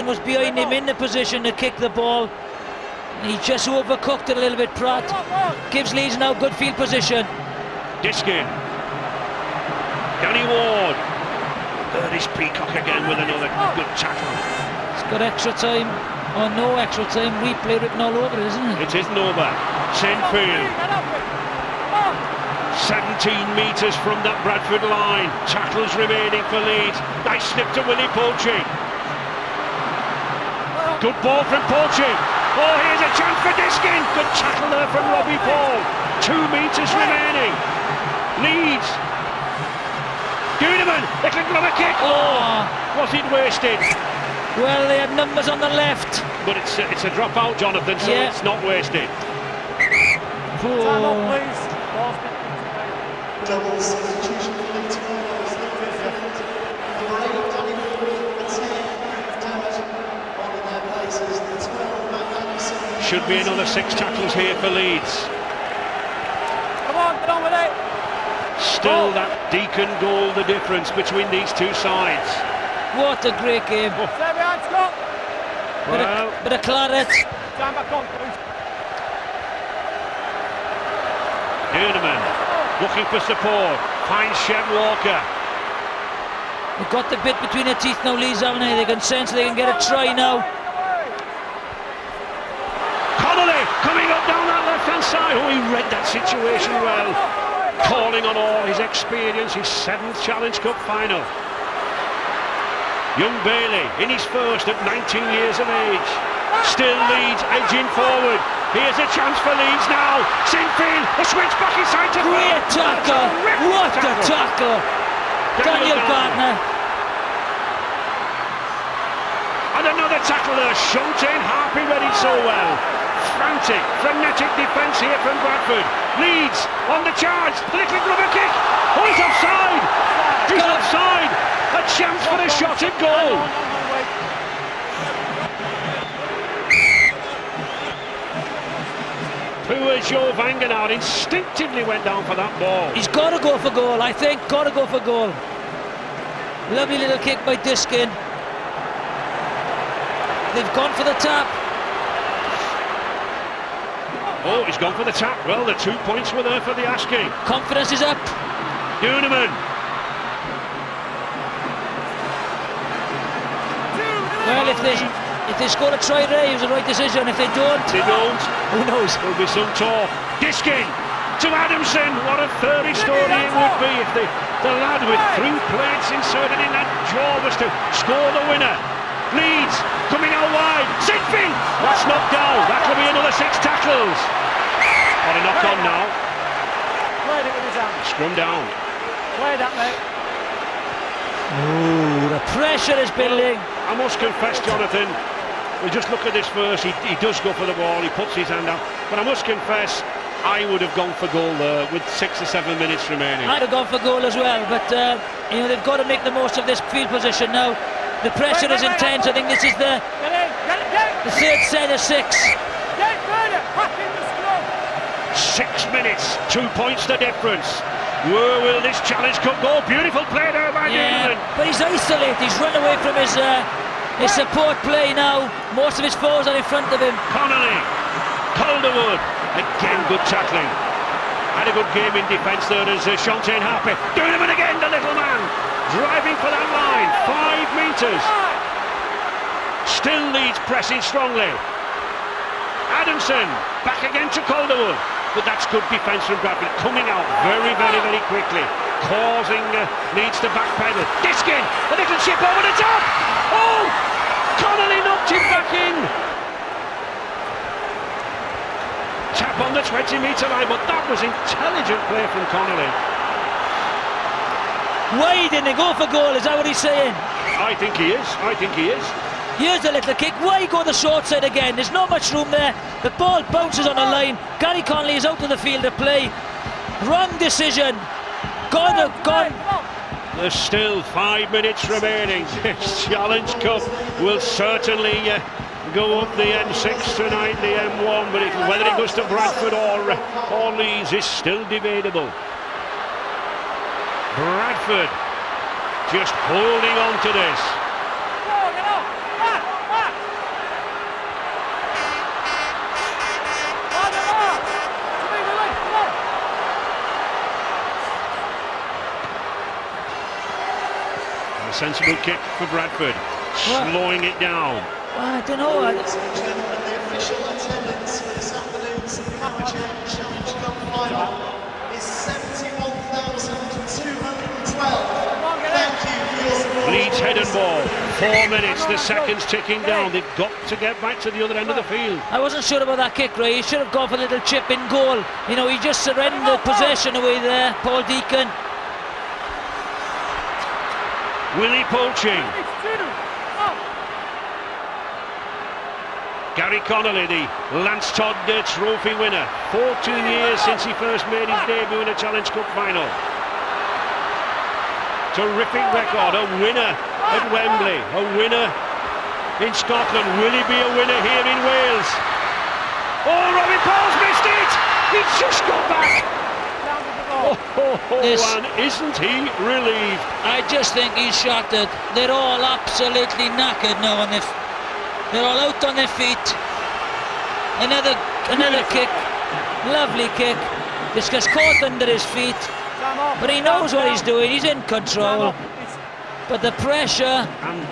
was behind him in the position to kick the ball. He just overcooked it a little bit, Pratt. Gives Leeds now good field position. Diskin. Danny Ward. Curtis Peacock again with another good tackle. It's got extra time, or no extra time. Replay written all over it, isn't it? It isn't over. Sinfield. 17 metres from that Bradford line. Tackles remaining for Leeds. Nice slip to Willie Poaching. Good ball from Poaching. Oh, here's a chance for Diskin. Good tackle there from Robbie Paul. 2 metres remaining. Leeds. Duneman, little glove kick. Oh, was it wasted? Well, they had numbers on the left. But it's a drop out, Jonathan, so it's not wasted. Time up, please. Double substitution for Leeds Rhinos. Number 8, Danny Ward, and 10, Dammit, on in their places. The 12, Matt Anderson. Should be another 6 tackles here for Leeds. Come on, get on with it. Still that Deacon goal, the difference between these two sides. What a great game. Stay behind, Scott. Bit of claret. Stand back on, please. Duneman looking for support. Finds Shem Walker. They've got the bit between their teeth now, Leeds, haven't they? They can sense they can get a try now. Connolly coming up down that left-hand side. Oh, he read that situation well. Calling on all his experience, his 7th Challenge Cup final. Young Bailey in his first at 19 years of age. Still Leeds edging forward. Here's a chance for Leeds now. Sinfield, a switch back inside to great tackle. What a tackle. Daniel Gardner. And another tackle there. Shunting, Harpy read it so well. Frantic, frenetic defence here from Bradford. Leeds on the charge. The little rubber kick. Oh, he's offside. He's offside. A chance for a shot at goal. Poor Joe Vangenard instinctively went down for that ball. He's got to go for goal, I think. Got to go for goal. Lovely little kick by Diskin. They've gone for the tap. Oh, he's gone for the tap. Well, the 2 points were there for the asking. Confidence is up. Duneman. Well, if they score a try there, it was the right decision. If they don't, who knows? There'll be some talk. Diskin to Adamson. What a fairy story it would be if the lad with 3 plates inserted in that jaw was to score the winner. Leeds coming out wide. Sinfield. That's knocked down. That could be another 6 tackles. What a knock on now. Played it with his hand. Scrum down. Play that, mate. Ooh, the pressure is building. I must confess, Jonathan, we just look at this first. He does go for the ball. He puts his hand out. But I must confess, I would have gone for goal there with 6 or 7 minutes remaining. I'd have gone for goal as well, but you know, they've got to make the most of this field position now. The pressure is intense. I think this is the third set of 6. 6 minutes, 2 points the difference. Where will this Challenge Cup go? Beautiful play there by Newland. But he's isolated. He's run away from his support play now. Most of his foes are in front of him. Connolly, Calderwood, again good tackling. Had a good game in defence there as Shontaine Harper doing it again, the little man. Driving for that line, 5 metres. Still Leeds pressing strongly. Adamson, back again to Calderwood. But that's good defence from Bradford, coming out very, very, very quickly, causing Leeds to backpedal. Diskin, a little chip over the top. Oh, Connolly knocked him back in. Tap on the 20-metre line, but that was intelligent play from Connolly. Why didn't they go for goal? Is that what he's saying? I think he is. I think he is. Here's a little kick. Why go the short side again? There's not much room there. The ball bounces on the line. Gary Connolly is out of the field of play. Wrong decision. Gone. There's still 5 minutes remaining. This Challenge Cup will certainly go up the M6 tonight, the M1, but whether it goes to Bradford or Leeds is still debatable. Bradford just holding on to this. A sensible kick for Bradford, slowing it down. Well, I don't know. Ladies and gentlemen, the official attendance for this afternoon's Powergen Challenge Cup final is 71,212. Thank you for your support. Leeds head and ball, 4 minutes, the seconds ticking down. They've got to get back to the other end of the field. I wasn't sure about that kick, Ray. He should have gone for a little chip in goal. You know, he just surrendered possession away there, Paul Deacon. Willie poaching. Gary Connolly, the Lance Todd Trophy winner. 14 years since he first made his debut in a Challenge Cup final. Terrific record, a winner at Wembley, a winner in Scotland. Will he be a winner here in Wales? Oh, Robin Paul's missed it! He's just got back! And isn't he relieved? I just think he's shattered. They're all absolutely knackered now, and they're all out on their feet. Another kick, lovely kick. This gets caught under his feet, but he knows what he's doing. He's in control. But the pressure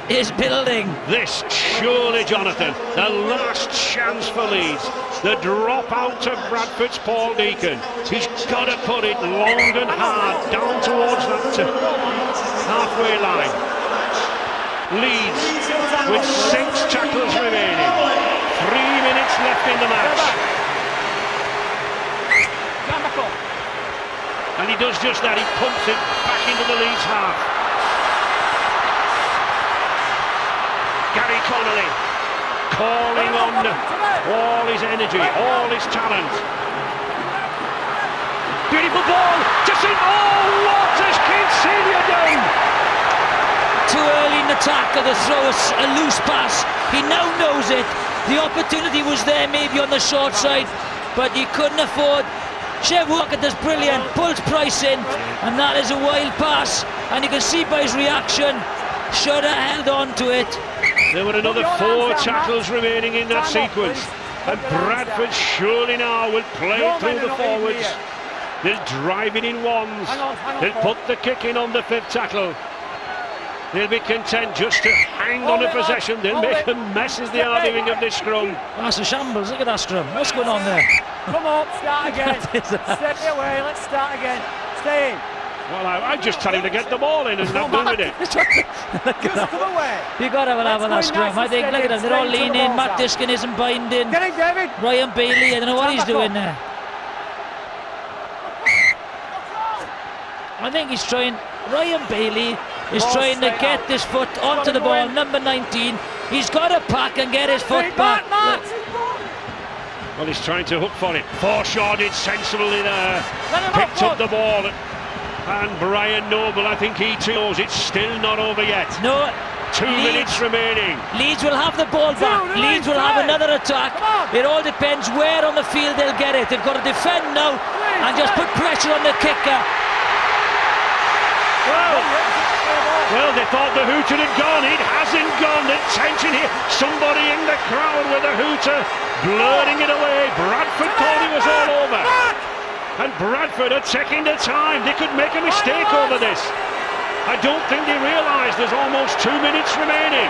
is building. This surely, Jonathan, the last chance for Leeds. The drop out to Bradford's Paul Deacon. He's got to put it long and hard down towards that halfway line. Leeds with 6 tackles remaining. 3 minutes left in the match. And he does just that. He pumps it back into the Leeds half. Gary Connolly calling on all his energy, all his talent. Beautiful ball to see. Oh, what has Kinsilia done? Too early in the tackle to throw a loose pass. He now knows it. The opportunity was there, maybe on the short side, but he couldn't afford. Chev Walker does brilliant, pulls Price in, and that is a wild pass. And you can see by his reaction, should have held on to it. There were another 4 tackles remaining in that sequence, and Bradford surely now will play it through the forwards. They'll drive it in ones. They'll put the kick in on the 5th tackle. They'll be content just to hang on to possession. They'll make a mess as they are doing of this scrum. That's a shambles. Look at that scrum. What's going on there? Come up, start again. Stay away, let's start again. Stay in. Well, I just tell him to get the ball in and not do with it. Just come away. You got to have that scrum. nice I think, and look at them, steady, they're all straight to the leaning. ball, Matt Sam. Diskin isn't binding. Get in, David. Ryan Bailey, I don't know what he's Stand doing back there. I think he's trying. Ryan Bailey is Ball trying to straight get out. this foot gotta onto the go ball. in. Number 19. He's got to pack and get his foot Feet back. Matt. Well, he's trying to hook for it. Foreshorted sensibly there. Let him Picked up up, the ball. And Brian Noble, I think he too knows it's still not over yet. No. 2 minutes remaining. Leeds will have the ball back. Leeds will have another attack. It all depends where on the field they'll get it. They've got to defend now and just put pressure on the kicker. Well, they thought the hooter had gone. It hasn't gone. The tension here. Somebody in the crowd with a hooter, blurting it away. Bradford thought it was all over. And Bradford are taking their time. They could make a mistake over this. I don't think they realise there's almost 2 minutes remaining.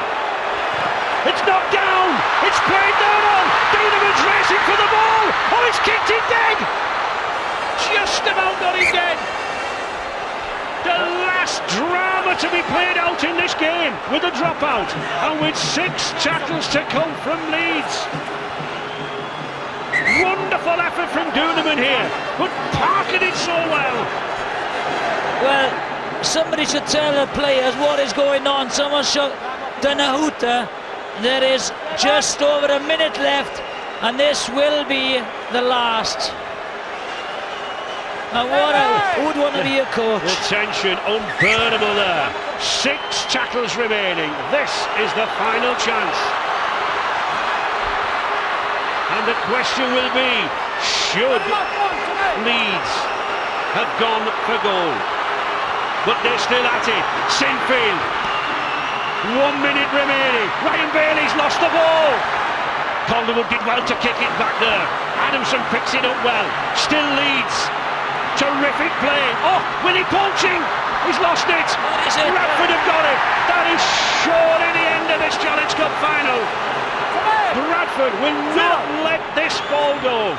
It's knocked down. It's played down on. Doonaman's racing for the ball. Oh, it's kicked it dead. Just about got it dead. The last drama to be played out in this game with a dropout and with 6 tackles to come from Leeds. Wonderful effort from Doonaman here, but parking it so well. Well, somebody should tell the players what is going on. Someone should done a hooter. There is just over a minute left, and this will be the last. And who'd want to be a coach? The tension unbearable there. 6 tackles remaining. This is the final chance. And the question will be, should Leeds have gone for goal? But they're still at it. Sinfield. 1 minute remaining. Ryan Bailey's lost the ball. Calderwood did well to kick it back there. Adamson picks it up well. Still Leeds. Terrific play. Oh, Willie poaching. He's lost it. Bradford have got it. That is surely the end of this Challenge Cup final. Bradford will not let this ball go.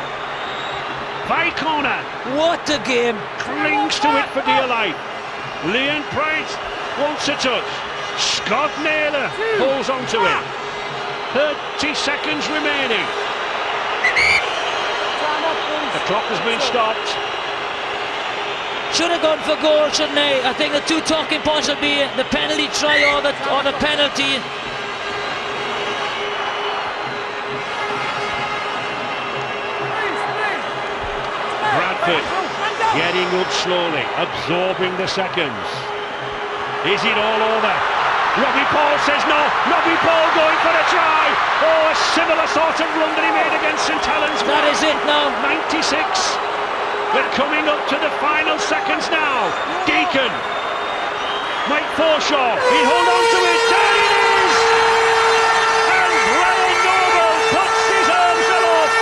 By corner. What a game. Clings to it for dear life. Leon Price wants a touch. Scott Naylor holds on to it. 30 seconds remaining. The clock has been stopped. Should have gone for goal, shouldn't they? I think the 2 talking points will be the penalty try or the penalty. Bradford getting up slowly, absorbing the seconds. Is it all over? Robbie Paul says no. Robbie Paul going for a try. Oh, a similar sort of run that he made against St Helens. That is it now. 96. We're coming up to the final seconds now. Deacon. Mike Forshaw. He'll hold on to it. There it is! And Brian Noble puts his arms aloft.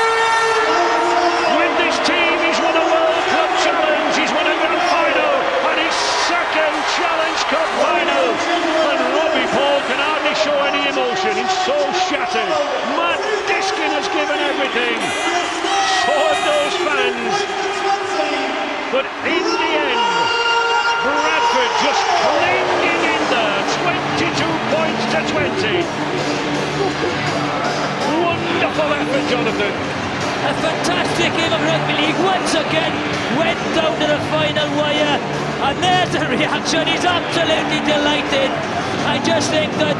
With this team, he's won a World Cup Challenge. He's won a Grand Final. And his second Challenge Cup Final. And Robbie Paul can hardly show any emotion. He's so shattered. Matt Diskin has given everything. So have those fans. But in the end, Bradford just clinging in there, 22 points to 20. Wonderful effort, Jonathan. A fantastic game of rugby league. Once again, went down to the final wire. And there's the reaction. He's absolutely delighted. I just think that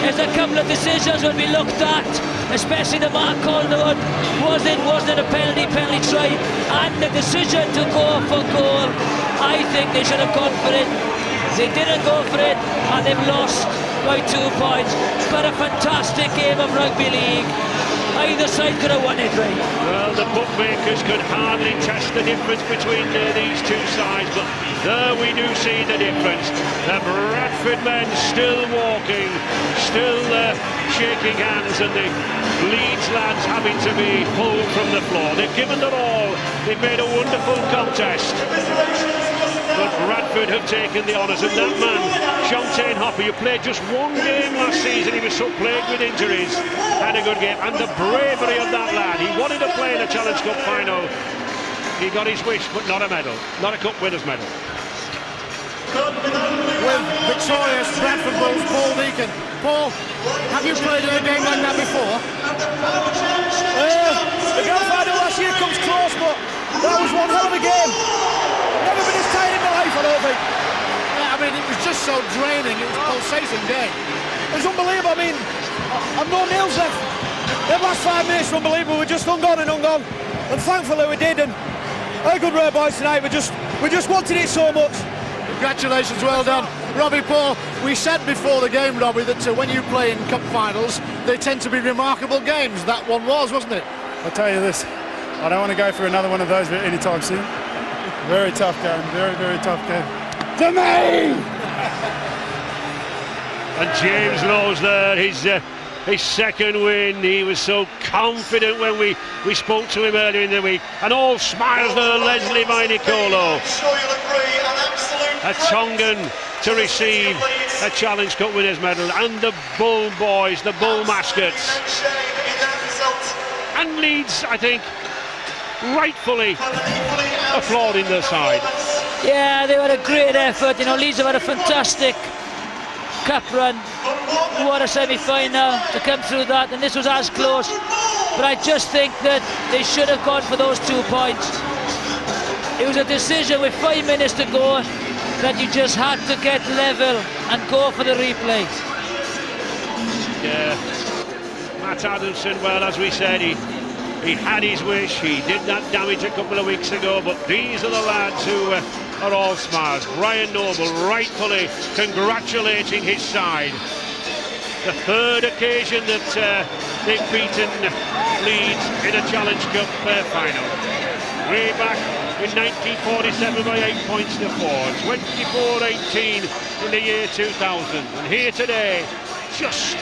there's a couple of decisions will be looked at, especially the Mark Calderwood. Wasn't a penalty try, and the decision to go for goal. I think they should have gone for it. They didn't go for it, and they've lost by 2 points. But a fantastic game of rugby league. Either side could have won it, right? Well, the bookmakers could hardly test the difference between these two sides, but there we do see the difference. The Bradford men still walking, still shaking hands, and the Leeds lads having to be pulled from the floor. They've given their all. They've made a wonderful contest. But but Bradford have taken the honours. And that man, Shontaine Hopper, who played just one game last season, he was so plagued with injuries, had a good game. And the bravery of that lad, he wanted to play in a Challenge Cup final. He got his wish, but not a medal, not a Cup winner's medal. With victorious Bradford Bulls, Paul Deacon. Paul, have you played in a game like that before? The grand final last year comes close, but that was one hell of a game. Never been as tight in my life, I don't think. Yeah, I mean, it was just so draining. It was a pulsating game. It was unbelievable. I mean, I've no nails left. The last 5 minutes were unbelievable. We just hung on and hung on. And thankfully we did. And a good work, boys, tonight. We just wanted it so much. Congratulations, well done. Robbie, Paul, we said before the game, Robbie, that when you play in cup finals, they tend to be remarkable games. That one was, wasn't it? I'll tell you this, I don't want to go for another one of those anytime soon. Very tough game, very, very tough game. For me! And James Lowe's there, his second win. He was so confident when we spoke to him earlier in the week. And all smiles there, Leslie Vainicolo. A Tongan to receive a Challenge Cup winners medal, and the Bull boys, the Bull mascots. And Leeds, I think, rightfully applauding their side. Yeah, they had a great effort. You know, Leeds have had a fantastic cup run. What a semi-final to come through that, and this was as close. But I just think that they should have gone for those 2 points. It was a decision with 5 minutes to go that you just had to get level and go for the replay. Yeah, Matt Adamson, well, as we said, he had his wish. He did that damage a couple of weeks ago, but these are the lads who are all smiles. Ryan Noble rightfully congratulating his side. The third occasion that they've beaten Leeds in a Challenge Cup final. Way back in 1947 by 8 points to 4, 24-18 in the year 2000, and here today just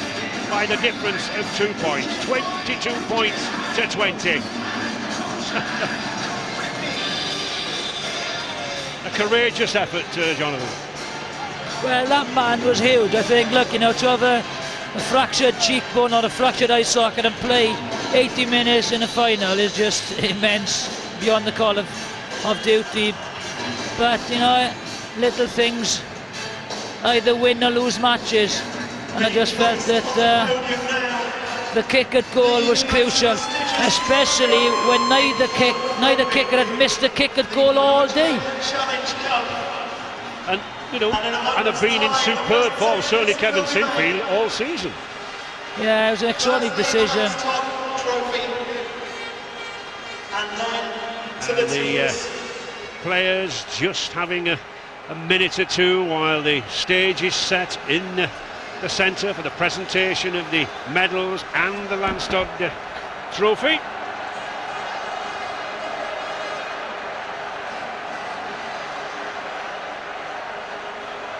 by the difference of 2 points, 22 points to 20. A courageous effort, Jonathan. Well, that man was huge. I think, look, you know, to have a fractured cheekbone or a fractured eye socket and play 80 minutes in a final is just immense, beyond the call of duty. But, you know, little things either win or lose matches, and I just felt that the kick at goal was crucial, especially when neither kicker had missed a kick at goal all day. And, you know, and have been in superb form, certainly Kevin Sinfield, all season. Yeah, it was an extraordinary decision. And the players just having a minute or two while the stage is set in the centre for the presentation of the medals and the Landstad trophy.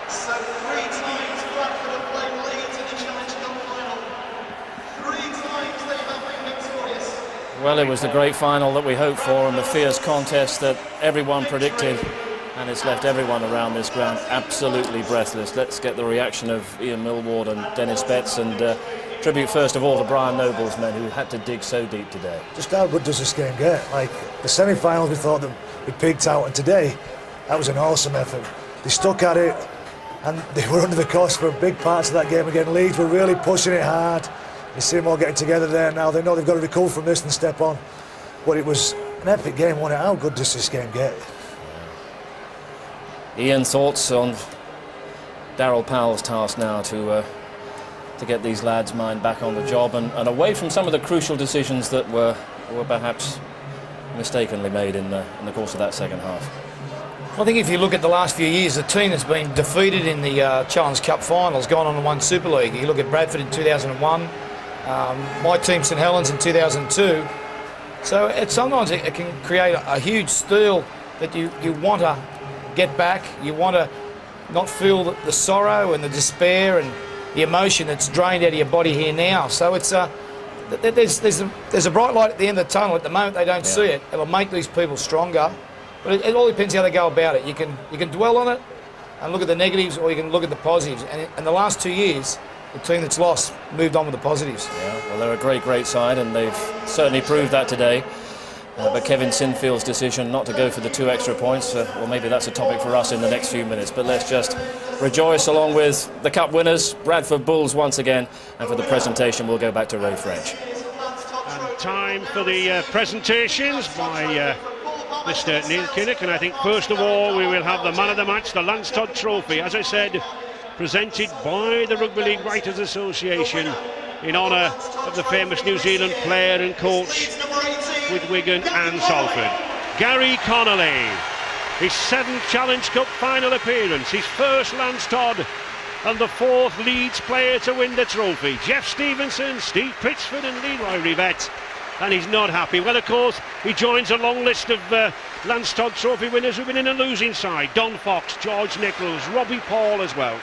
So 3 times Bradford have played Leeds in the Challenge Cup final. 3 times they have been victorious. Well, it was the great final that we hoped for and the fierce contest that everyone predicted, and it's left everyone around this ground absolutely breathless. Let's get the reaction of Ian Millward and Dennis Betts, and tribute first of all to Brian Noble's men who had to dig so deep today. Just how good does this game get? Like the semi-finals, we thought that we peaked out, and today that was an awesome effort. They stuck at it, and they were under the cosh for big parts of that game again. Leeds were really pushing it hard. You see them all getting together there now. They know they've got to recover from this and step on. But it was an epic game, wasn't it? How good does this game get? Ian, thoughts on Darryl Powell's task now to get these lads' mind back on the job and away from some of the crucial decisions that were perhaps mistakenly made in the course of that second half? I think if you look at the last few years, the team that's been defeated in the Challenge Cup finals, gone on and won Super League. You look at Bradford in 2001, my team St Helens in 2002. So sometimes it can create a huge steel that you want to get back. You want to not feel the sorrow and the despair and the emotion that's drained out of your body here now. So it's there's a bright light at the end of the tunnel. At the moment they don't see it. It'll make these people stronger. But it all depends how they go about it. You can dwell on it and look at the negatives, or you can look at the positives. And in the last 2 years, the team that's lost moved on with the positives. Yeah, well, they're a great side, and they've certainly proved that today. But Kevin Sinfield's decision not to go for the 2 extra points, well, maybe that's a topic for us in the next few minutes. But let's just rejoice along with the Cup winners, Bradford Bulls, once again. And for the presentation, we'll go back to Ray French. And time for the presentations by Mr. Neil Kinnock. And I think first of all we will have the man of the match, the Lance Todd Trophy, as I said, presented by the Rugby League Writers Association in honour of the famous New Zealand player and coach with Wigan and Salford. Gary Connolly, his 7th Challenge Cup final appearance, his first Lance Todd, and the 4th Leeds player to win the trophy. Jeff Stevenson, Steve Pritchford and Leroy Rivette, and he's not happy. Well, of course, he joins a long list of Lance Todd Trophy winners who've been in a losing side. Don Fox, George Nichols, Robbie Paul as well.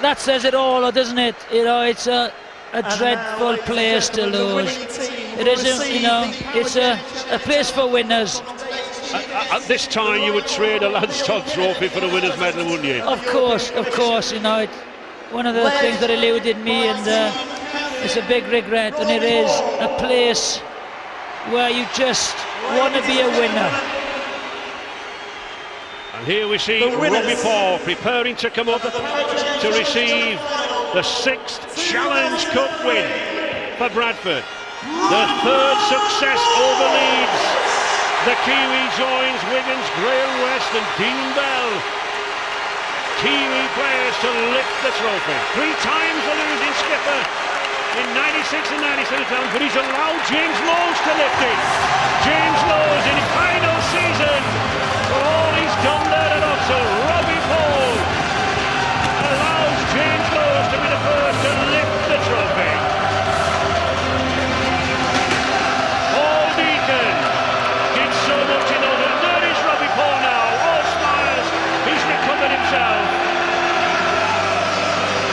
That says it all, doesn't it? You know, it's a dreadful place to lose. It isn't, you know, it's a place for winners. At this time you would trade a Lance Todd Trophy for a winner's medal, wouldn't you? Of course, you know, it's one of the things that eluded me, and it's a big regret, and it is a place where you just want to be a winner. And here we see Robbie Paul preparing to come up to receive the 6th Challenge Cup win for Bradford. The 3rd success over Leeds. The Kiwi joins Wigan's Graham West and Dean Bell. Kiwi players to lift the trophy. 3 times the losing skipper in 96 and 97, but he's allowed James Lowes to lift it. James Lowes in his final season for all he's done there at Oxford. Robbie Paul allows James Lowes to be the first to lift the trophy. Paul Deacon did so much in order. There is Robbie Paul now, all smiles. He's recovered himself.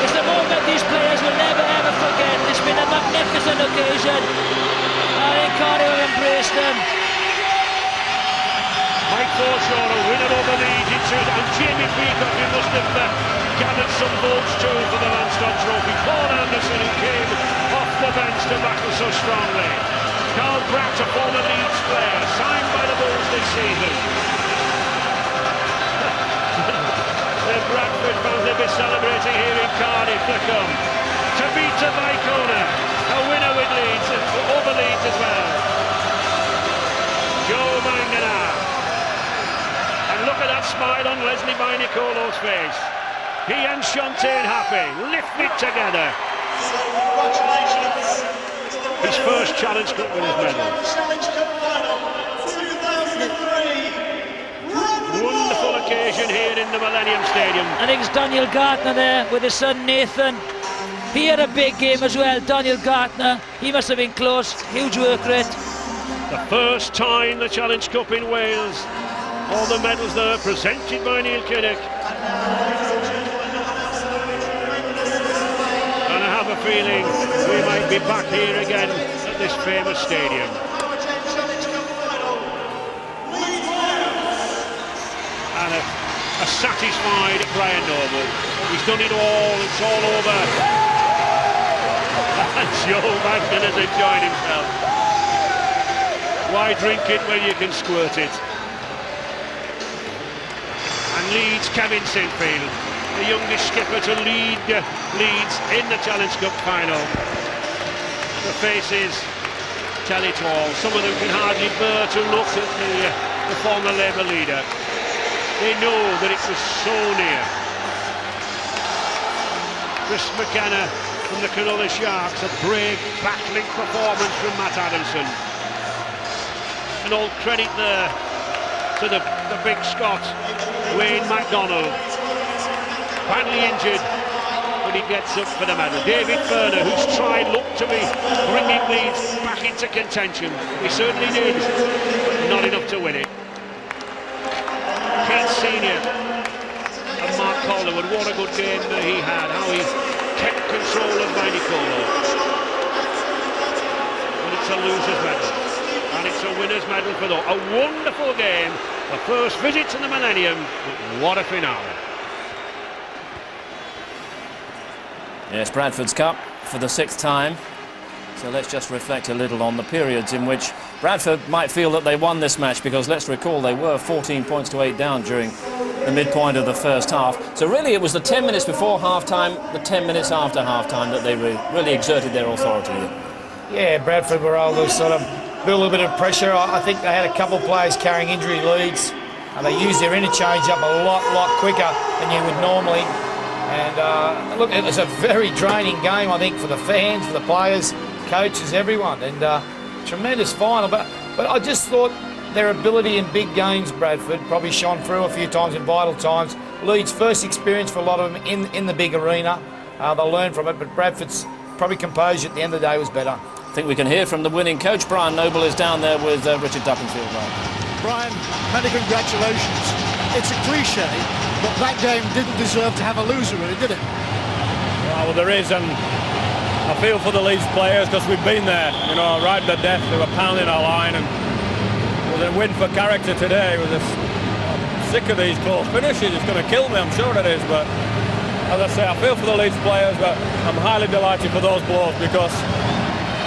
It's a moment these players will never ever forget. It's been a magnificent occasion. I think Cardiff have embraced them. Mike Forshaw, a winner over Leeds in 2, and Jamie Peacock, who must have gathered some votes too for the Lance Todd Trophy. Paul Anderson, who came off the bench to battle so strongly. Carl Pratt, a former Leeds player, signed by the Bulls this season. The Bradford fans will be celebrating here in Cardiff to come. Tabitha Vaikona, a winner with Leeds, over Leeds as well. Joe Mangana. And look at that smile on Leslie Vainicolo's face. He and Shantae happy, lift it together. So congratulations to the his first Challenge Cup winners medal. Challenge Cup final 2003. Wonderful occasion here in the Millennium Stadium. I think it's Daniel Gartner there with his son Nathan. He had a big game as well, Daniel Gartner. He must have been close, huge work rate. The first time the Challenge Cup in Wales. All the medals there presented by Neil Kinnock. And I have a feeling we might be back here again at this famous stadium. And a satisfied Brian Noble. He's done it all, it's all over. And Joe Magnan has enjoyed himself. Why drink it when you can squirt it? And Leeds, Kevin Sinfield, the youngest skipper to lead Leeds in the Challenge Cup final. The faces tell it all. Some of them can hardly bear to look at the former Labour leader. They know that it was so near. Chris McKenna from the Cronulla Sharks, a brave, battling performance from Matt Adamson. And all credit there to the big Scot, Wayne MacDonald. Badly injured, but he gets up for the medal. David Furner, whose try looked to be bringing Leeds back into contention. He certainly did, not enough to win it. Keith Senior and Mark Calderwood, what a good game he had, how he kept control of Vainicolo. But it's a loser's medal, and It's a winner's medal for them. A wonderful game. The first visit to the Millennium. But what a finale. Yes, Bradford's Cup for the 6th time. So let's just reflect a little on the periods in which Bradford might feel that they won this match, because let's recall they were 14 points to 8 down during the midpoint of the first half. So really it was the 10 minutes before half-time, the 10 minutes after half-time that they really exerted their authority. Yeah, Bradford were able to sort of build a little bit of pressure. I think they had a couple of players carrying injury leads, and they used their interchange up a lot quicker than you would normally. And look, it was a very draining game, I think, for the fans, for the players, coaches, everyone, and tremendous final. But I just thought their ability in big games, Bradford, probably shone through a few times in vital times. Leeds' first experience for a lot of them in the big arena. They'll learn from it, but Bradford's probably composure at the end of the day was better. I think we can hear from the winning coach. Brian Noble is down there with Richard Duckenfield. Brian, many congratulations. It's a cliche, but that game didn't deserve to have a loser, really, did it? Well, there is, and I feel for the Leeds players, because we've been there, you know, right to death. They were pounding our line, and it was a win for character today. I'm sick of these close finishes. It's going to kill me, I'm sure it is, but as I say, I feel for the Leeds players, but I'm highly delighted for those blows, because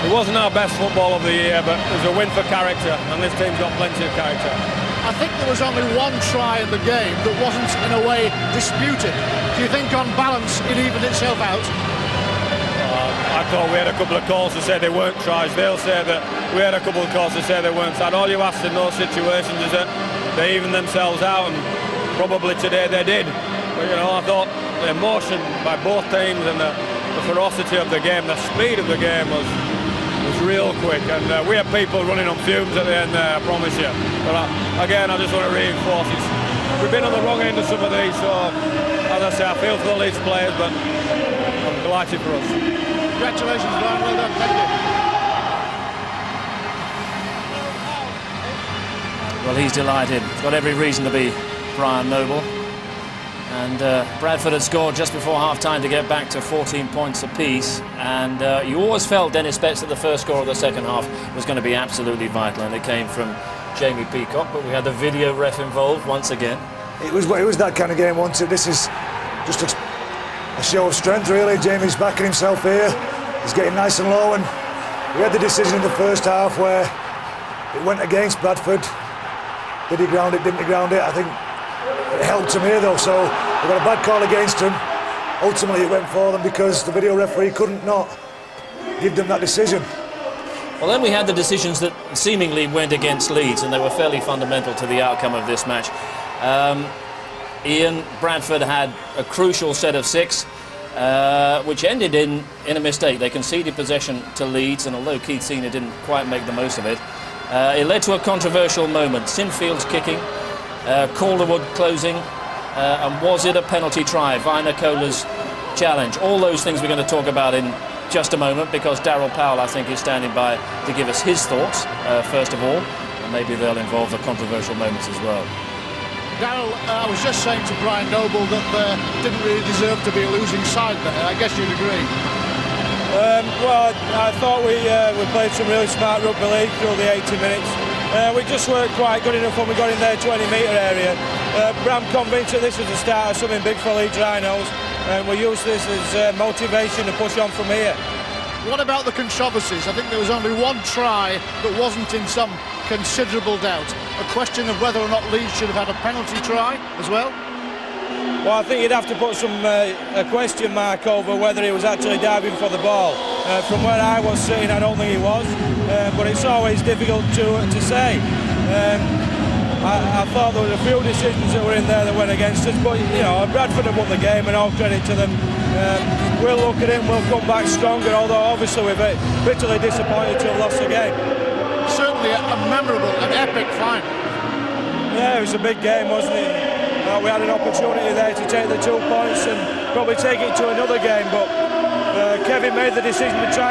it wasn't our best football of the year, but it was a win for character, and this team's got plenty of character. I think there was only one try in the game that wasn't, in a way, disputed. Do you think, on balance, it evened itself out? I thought we had a couple of calls to say they weren't tries. They'll say that we had a couple of calls to say they weren't. And all you ask in those situations is that they even themselves out, and probably today they did. But, you know, I thought the emotion by both teams and the ferocity of the game, the speed of the game was real quick, and we had people running on fumes at the end there, I promise you. But again, I just want to reinforce we've been on the wrong end of some of these, so as I say, I feel for the Leeds players, but I'm delighted for us. Congratulations, Brian, well done, thank you. Well, he's delighted. He's got every reason to be, Brian Noble. And Bradford had scored just before half-time to get back to 14 points apiece. And you always felt, Dennis Betts, that the first score of the second half was going to be absolutely vital. And it came from Jamie Peacock, but we had the video ref involved once again. It was that kind of game, wasn't it? This is just a show of strength, really. Jamie's backing himself here. He's getting nice and low. And we had the decision in the first half where it went against Bradford. Did he ground it, didn't he ground it? I think it helped him here, though, so we got a bad call against him. Ultimately, it went for them because the video referee couldn't not give them that decision. Well, then we had the decisions that seemingly went against Leeds, and they were fairly fundamental to the outcome of this match. Ian, Bradford had a crucial set of 6, which ended in a mistake. They conceded possession to Leeds, and although Keith Senior didn't quite make the most of it, it led to a controversial moment. Sinfield's kicking, Calderwood closing, and was it a penalty try? Vina Cola's challenge. All those things we're going to talk about in just a moment, because Darryl Powell, I think, is standing by to give us his thoughts, first of all, and maybe they'll involve the controversial moments as well. Darryl, I was just saying to Brian Noble that didn't really deserve to be a losing side there. I guess you'd agree. Well, I thought we played some really smart rugby league through the 80 minutes. We just weren't quite good enough when we got in their 20-metre area. But I'm convinced that this was the start of something big for Leeds Rhinos, and we'll use this as motivation to push on from here. What about the controversies? I think there was only one try that wasn't in some considerable doubt. A question of whether or not Leeds should have had a penalty try as well? Well, I think you'd have to put a question mark over whether he was actually diving for the ball. From where I was sitting, I don't think he was, but it's always difficult to say. I thought there were a few decisions that were in there that went against us, but you know, Bradford have won the game, and all credit to them. We'll look at it and we'll come back stronger, although obviously we're bitterly disappointed to have lost the game. Certainly a memorable and epic final. Yeah, it was a big game, wasn't it? We had an opportunity there to take the 2 points and probably take it to another game, but Kevin made the decision to try